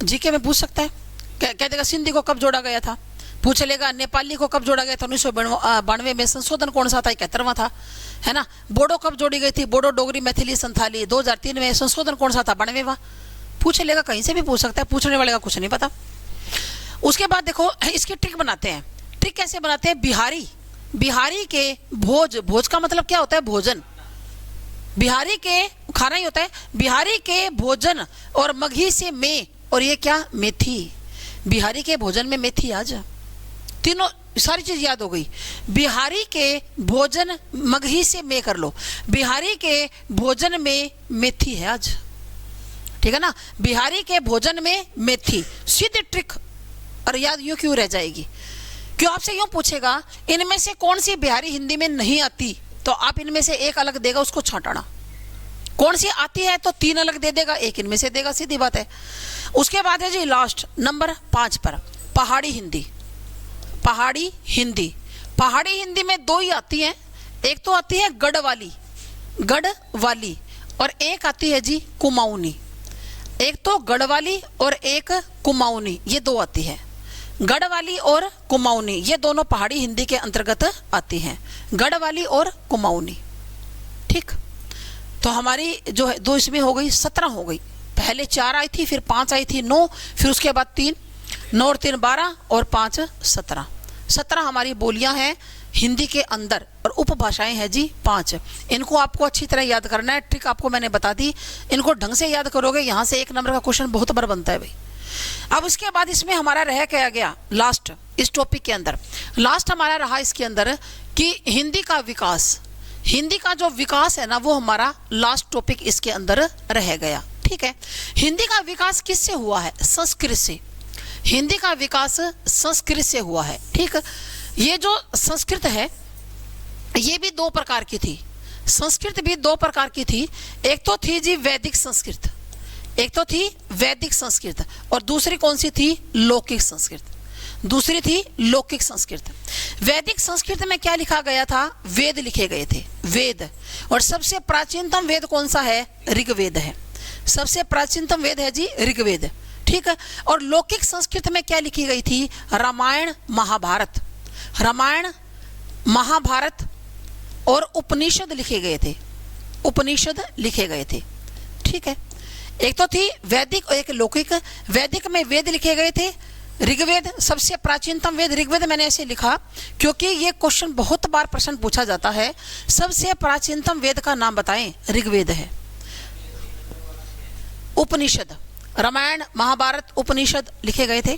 जीके में पूछ सकता है? कह देगा सिंधी को कब जोड़ा गया था, पूछ लेगा नेपाली को कब जोड़ा गया था, 1992 में। संशोधन कौन सा था? 71वां था, है ना। बोडो कब जोड़ी गई थी? बोडो, डोगरी, मैथिली, संथाली 2003 में। संशोधन कौन सा था? 92वां। पूछ लेगा, कहीं से भी पूछ सकता है, पूछने वाले का कुछ नहीं पता। उसके बाद देखो इसकी ट्रिक बनाते हैं। ट्रिक कैसे बनाते हैं? बिहारी, बिहारी के भोज, भोज का मतलब क्या होता है? भोजन। बिहारी के खाना ही होता है। बिहारी के भोजन और मघी से में, और ये क्या? मेथी। बिहारी के भोजन में मेथी। आज तीनों सारी चीज याद हो गई। बिहारी के भोजन, मघी से में कर लो, बिहारी के भोजन में मेथी है आज, ठीक है ना। बिहारी के भोजन में मेथी, सीधी ट्रिक। और याद यूं क्यों रह जाएगी? क्यों आपसे यूं पूछेगा इनमें से कौन सी बिहारी हिंदी में नहीं आती, तो आप इनमें से एक अलग देगा, उसको छांटना। कौन सी आती है तो 3 अलग दे देगा, एक इनमें से देगा, सीधी बात है। उसके बाद है जी लास्ट नंबर 5 पर पहाड़ी हिंदी। पहाड़ी हिंदी, पहाड़ी हिंदी में 2 ही आती हैं। एक तो आती है गढ़ वाली, गढ़ वाली, और एक आती है जी कुमाऊनी। एक तो गढ़ वाली और एक कुमाऊनी, ये 2 आती है। गढ़ वाली और कुमाऊनी ये दोनों पहाड़ी हिंदी के अंतर्गत आती हैं, गढ़ वाली और कुमाऊनी, ठीक। तो हमारी जो है 2 इसमें हो गई, 17 हो गई। पहले 4 आई थी, फिर 5 आई थी, 9, फिर उसके बाद 3, 9 और 3 12 और 5 17। 17 हमारी बोलियां हैं हिंदी के अंदर, और उपभाषाएं हैं जी 5। इनको आपको अच्छी तरह याद करना है। ट्रिक आपको मैंने बता दी, इनको ढंग से याद करोगे, यहाँ से 1 नंबर का क्वेश्चन बहुत बार बनता है भाई। अब इसके बाद इसमें हमारा रह क्या गया लास्ट, इस टॉपिक के अंदर लास्ट हमारा रहा इसके अंदर कि हिंदी का विकास। हिंदी का जो विकास है ना, वो हमारा लास्ट टॉपिक इसके अंदर रह गया, ठीक है। हिंदी का विकास किससे हुआ है? संस्कृत से। हिंदी का विकास संस्कृत से हुआ है, ठीक। ये जो संस्कृत है ये भी 2 प्रकार की थी। संस्कृत भी 2 प्रकार की थी। एक तो थी जी वैदिक संस्कृत, एक तो थी वैदिक संस्कृत, और दूसरी कौन सी थी? लौकिक संस्कृत। दूसरी थी लौकिक संस्कृत। वैदिक संस्कृत में क्या लिखा गया था? वेद लिखे गए थे, वेद। और सबसे प्राचीनतम वेद कौन सा है? ऋग्वेद है। सबसे प्राचीनतम वेद है जी ऋग्वेद, ठीक है। और लौकिक संस्कृत में क्या लिखी गई थी? रामायण, महाभारत। रामायण, महाभारत और उपनिषद लिखे गए थे, उपनिषद लिखे गए थे, ठीक है। एक तो थी वैदिक और एक लौकिक। वैदिक में वेद लिखे गए थे। ऋग्वेद सबसे प्राचीनतम वेद ऋग्वेद मैंने ऐसे लिखा क्योंकि ये क्वेश्चन बहुत बार प्रश्न पूछा जाता है। सबसे प्राचीनतम वेद का नाम बताएं, ऋग्वेद है। उपनिषद, रामायण, महाभारत, उपनिषद लिखे गए थे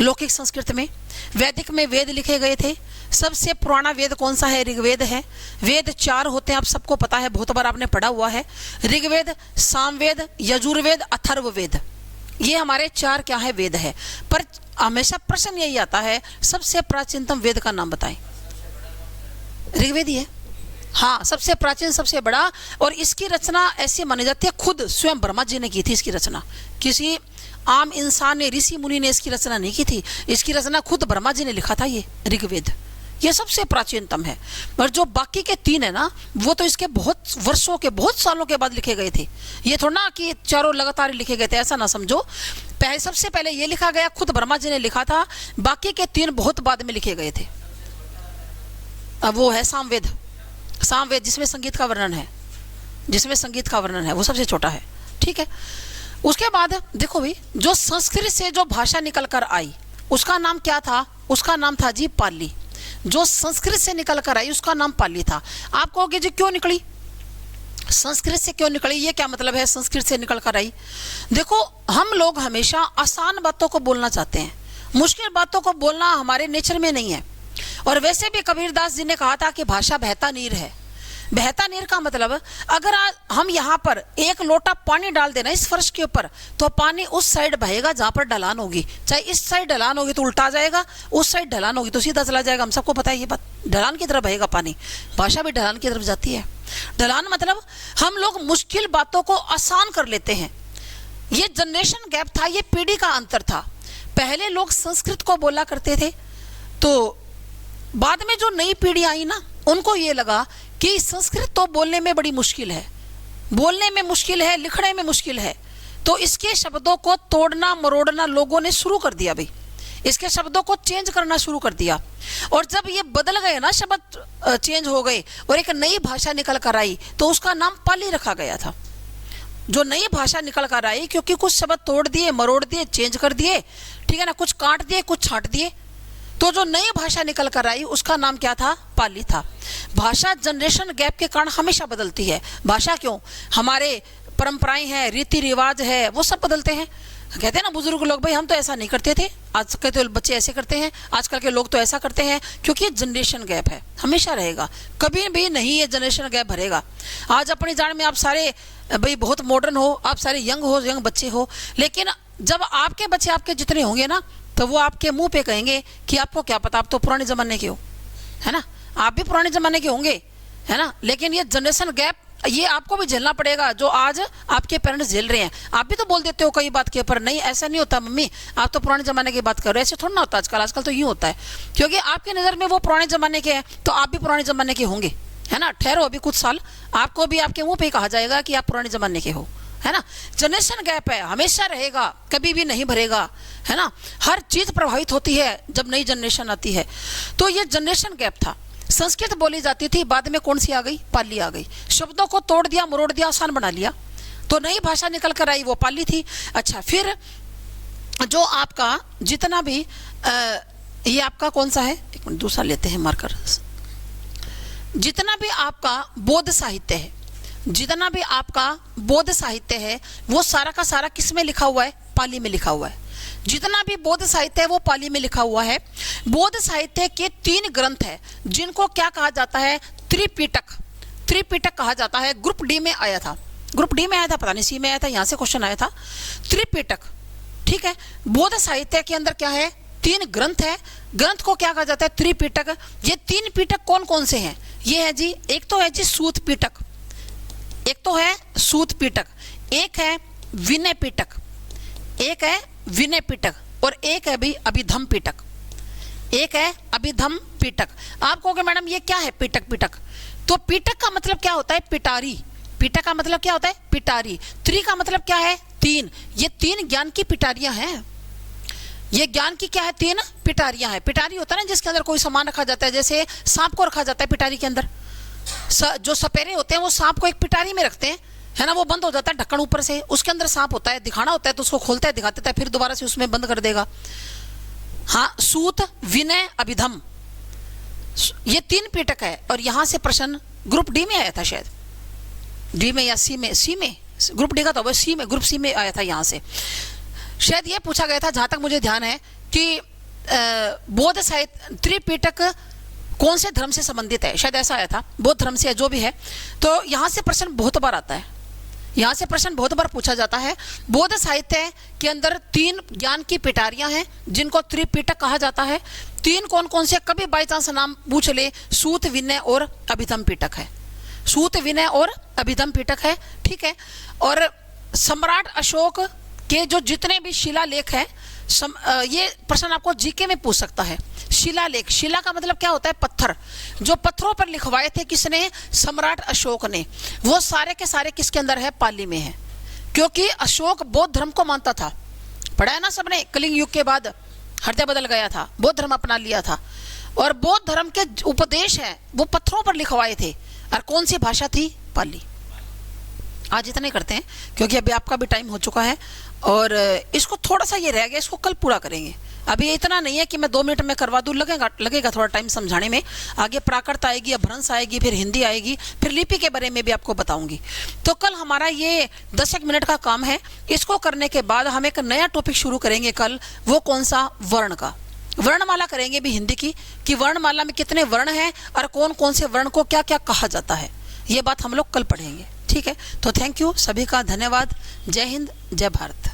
लौकिक संस्कृत में। वैदिक में वेद लिखे गए थे। सबसे पुराना वेद कौन सा है? ऋग्वेद है। वेद 4 होते हैं, आप सबको पता है, बहुत बार आपने पढ़ा हुआ है। ऋग्वेद, सामवेद, यजुर्वेद, अथर्ववेद, ये हमारे 4 क्या है? वेद है। पर हमेशा प्रश्न यही आता है, सबसे प्राचीनतम वेद का नाम बताएं। ऋग्वेद ही है, हाँ, सबसे प्राचीन, सबसे बड़ा। और इसकी रचना ऐसी मानी जाती है खुद स्वयं ब्रह्मा जी ने की थी। इसकी रचना किसी आम इंसान ने, ऋषि मुनि ने इसकी रचना नहीं की थी। इसकी रचना खुद ब्रह्मा जी ने लिखा था, ये ऋग्वेद। ये सबसे प्राचीनतम है। पर जो बाकी के 3 है ना, वो तो इसके बहुत वर्षों के, बहुत सालों के बाद लिखे गए थे। ये थोड़ा ना कि चारों लगातार लिखे गए थे, ऐसा ना समझो। सबसे पहले ये लिखा गया, खुद ब्रह्मा जी ने लिखा था। बाकी के 3 बहुत बाद में लिखे गए थे। अब वो है सामवेद, सामवेद जिसमें संगीत का वर्णन है, जिसमें संगीत का वर्णन है, वो सबसे छोटा है। ठीक है। उसके बाद देखो भाई, जो संस्कृत से जो भाषा निकल कर आई उसका नाम क्या था? उसका नाम था जी पाली। जो संस्कृत से निकल कर आई उसका नाम पाली था। आप कहोगे जी क्यों निकली, संस्कृत से क्यों निकली, ये क्या मतलब है संस्कृत से निकल कर आई? देखो, हम लोग हमेशा आसान बातों को बोलना चाहते हैं, मुश्किल बातों को बोलना हमारे नेचर में नहीं है। और वैसे भी कबीरदास जी ने कहा था कि भाषा बहता नीर है। बहता नीर का मतलब, अगर आज हम यहाँ पर 1 लोटा पानी डाल देना इस फर्श के ऊपर, तो पानी उस साइड बहेगा जहाँ पर ढलान होगी। चाहे इस साइड ढलान होगी तो उल्टा जाएगा, उस साइड ढलान होगी तो सीधा चला जाएगा। हम सबको पता है ये बात, ढलान की तरफ बहेगा पानी। भाषा भी ढलान की तरफ जाती है। ढलान मतलब हम लोग मुश्किल बातों को आसान कर लेते हैं। ये जनरेशन गैप था, ये पीढ़ी का अंतर था। पहले लोग संस्कृत को बोला करते थे, तो बाद में जो नई पीढ़ी आई ना, उनको ये लगा कि संस्कृत तो बोलने में बड़ी मुश्किल है, बोलने में मुश्किल है, लिखने में मुश्किल है। तो इसके शब्दों को तोड़ना मरोड़ना लोगों ने शुरू कर दिया भाई, इसके शब्दों को चेंज करना शुरू कर दिया। और जब ये बदल गए ना, शब्द चेंज हो गए और एक नई भाषा निकल कर आई, तो उसका नाम पाली रखा गया था। जो नई भाषा निकल कर आई, क्योंकि कुछ शब्द तोड़ दिए, मरोड़ दिए, चेंज कर दिए, ठीक है ना, कुछ काट दिए, कुछ छांट दिए, तो जो नई भाषा निकल कर आई उसका नाम क्या था? पाली था। भाषा जनरेशन गैप के कारण हमेशा बदलती है। भाषा क्यों? हमारे परंपराएं हैं, रीति रिवाज है, वो सब बदलते हैं। कहते हैं ना बुजुर्ग लोग, भाई हम तो ऐसा नहीं करते थे, आज के तो बच्चे ऐसे करते हैं, आजकल के लोग तो ऐसा करते हैं, क्योंकि जनरेशन गैप है, हमेशा रहेगा, कभी भी नहीं ये जनरेशन गैप भरेगा। आज अपनी जान में आप सारे भाई बहुत मॉडर्न हो, आप सारे यंग हो, यंग बच्चे हो, लेकिन जब आपके बच्चे आपके जितने होंगे ना, तो वो आपके मुंह पे कहेंगे कि आपको क्या पता, आप तो पुराने जमाने के हो, है ना, आप भी पुराने जमाने के होंगे, है ना। लेकिन ये जनरेशन गैप, ये आपको भी झेलना पड़ेगा, जो आज आपके पेरेंट्स झेल रहे हैं। आप भी तो बोल देते हो कई बात के ऊपर, नहीं ऐसा नहीं होता मम्मी, आप तो पुराने जमाने की बात कर रहे हो, ऐसे थोड़ा ना होता आजकल। आजकल तो यूँ होता है, क्योंकि आपकी नज़र में वो पुराने जमाने के हैं, तो आप भी पुराने जमाने के होंगे, है ना। ठहरो अभी कुछ साल, आपको भी आपके मुँह पे कहा जाएगा कि आप पुराने जमाने के हो, है ना। जनरेशन गैप है, हमेशा रहेगा, कभी भी नहीं भरेगा, है ना। हर चीज प्रभावित होती है जब नई जनरेशन आती है। तो ये जनरेशन गैप था। संस्कृत बोली जाती थी, बाद में कौन सी आ गई? पाली आ गई। शब्दों को तोड़ दिया, मरोड़ दिया, आसान बना लिया, तो नई भाषा निकल कर आई, वो पाली थी। अच्छा, फिर जो आपका जितना भी ये आपका कौन सा है, एक मिनट दूसरा लेते हैं मार्कर। जितना भी आपका बौद्ध साहित्य है, जितना भी आपका बौद्ध साहित्य है, वो सारा का सारा किस में लिखा हुआ है? पाली में लिखा हुआ है। जितना भी बौद्ध साहित्य है वो पाली में लिखा हुआ है। बौद्ध साहित्य के 3 ग्रंथ है, जिनको क्या कहा जाता है? त्रिपिटक। त्रिपिटक कहा जाता है। ग्रुप डी में आया था, ग्रुप डी में आया था, पता नहीं सी में आया था, यहाँ से क्वेश्चन आया था। त्रिपिटक, ठीक है। बौद्ध साहित्य के अंदर क्या है? 3 ग्रंथ है। ग्रंथ को क्या कहा जाता है? त्रिपिटक। ये 3 पिटक कौन कौन से हैं? ये है जी, एक तो है जी सूत पिटक, एक तो है सूत पिटक, एक है विनय पिटक, एक है विनय पिटक, और एक है भी अभिधम पिटक, एक है अभिधम पिटक। आप कहोगे मैडम ये क्या है पिटक? पिटक तो पिटक का मतलब क्या होता है? पिटारी। पिटक का मतलब क्या होता है? पिटारी। त्रि का मतलब क्या है? 3। ये 3 ज्ञान की पिटारियां हैं। ये ज्ञान की क्या है? 3 पिटारियां हैं। पिटारी होता है ना जिसके अंदर कोई सामान रखा जाता है, जैसे सांप को रखा जाता है पिटारी के अंदर। जो सपेरे होते हैं वो सांप को एक पिटारी में रखते हैं, है ना, वो बंद हो जाता है ढक्कन ऊपर से, उसके अंदर सांप होता है, दिखाना होता है तो उसको खोलता है, दिखा देता है, फिर दोबारा से उसमें बंद कर देगा। हाँ, सूत, विनय, अभिधम, ये 3 पिटक है। और यहां से प्रश्न ग्रुप डी में आया था, शायद डी में या सी में, सी में, ग्रुप डी का तो सी में, ग्रुप सी में आया था। यहाँ से शायद ये पूछा गया था, जहां तक मुझे ध्यान है, कि बौद्ध साहित्य त्रिपिटक कौन से धर्म से संबंधित है, शायद ऐसा आया था, बौद्ध धर्म से जो भी है। तो यहाँ से प्रश्न बहुत बार आता है, यहाँ से प्रश्न बहुत बार पूछा जाता है। बौद्ध साहित्य के अंदर 3 ज्ञान की पिटारियां हैं, जिनको त्रिपिटक कहा जाता है। 3 कौन कौन से? कभी बाई चांस नाम पूछ ले, सूत, विनय और अभिधम पिटक है। सूत, विनय और अभिधम पिटक है, ठीक है। और सम्राट अशोक के जो जितने भी शिलालेख हैं, ये प्रश्न आपको जीके में पूछ सकता है। शिलालेख, शिला का मतलब क्या होता है? पत्थर। जो पत्थरों पर लिखवाए थे किसने? सम्राट अशोक ने। वो सारे के सारे किसके अंदर है? पाली में है, क्योंकि अशोक बौद्ध धर्म को मानता था। पढ़ा है ना सबने? कलिंग युग के बाद हृदय बदल गया था, बौद्ध धर्म अपना लिया था, और बौद्ध धर्म के उपदेश है वो पत्थरों पर लिखवाए थे। और कौन सी भाषा थी? पाली। आज इतना ही करते हैं, क्योंकि अभी आपका भी टाइम हो चुका है, और इसको थोड़ा सा ये रह गया, इसको कल पूरा करेंगे। अभी ये इतना नहीं है कि मैं 2 मिनट में करवा दूं, लगेगा थोड़ा टाइम समझाने में। आगे प्राकृत आएगी, अपभ्रंश आएगी, फिर हिंदी आएगी, फिर लिपि के बारे में भी आपको बताऊंगी। तो कल हमारा ये 10 मिनट का काम है। इसको करने के बाद हम एक नया टॉपिक शुरू करेंगे कल। वो कौन सा? वर्ण का। वर्णमाला करेंगे भी हिंदी की, कि वर्णमाला में कितने वर्ण हैं और कौन कौन से वर्ण को क्या क्या कहा जाता है। ये बात हम लोग कल पढ़ेंगे, ठीक है? तो थैंक यू, सभी का धन्यवाद। जय हिंद, जय भारत।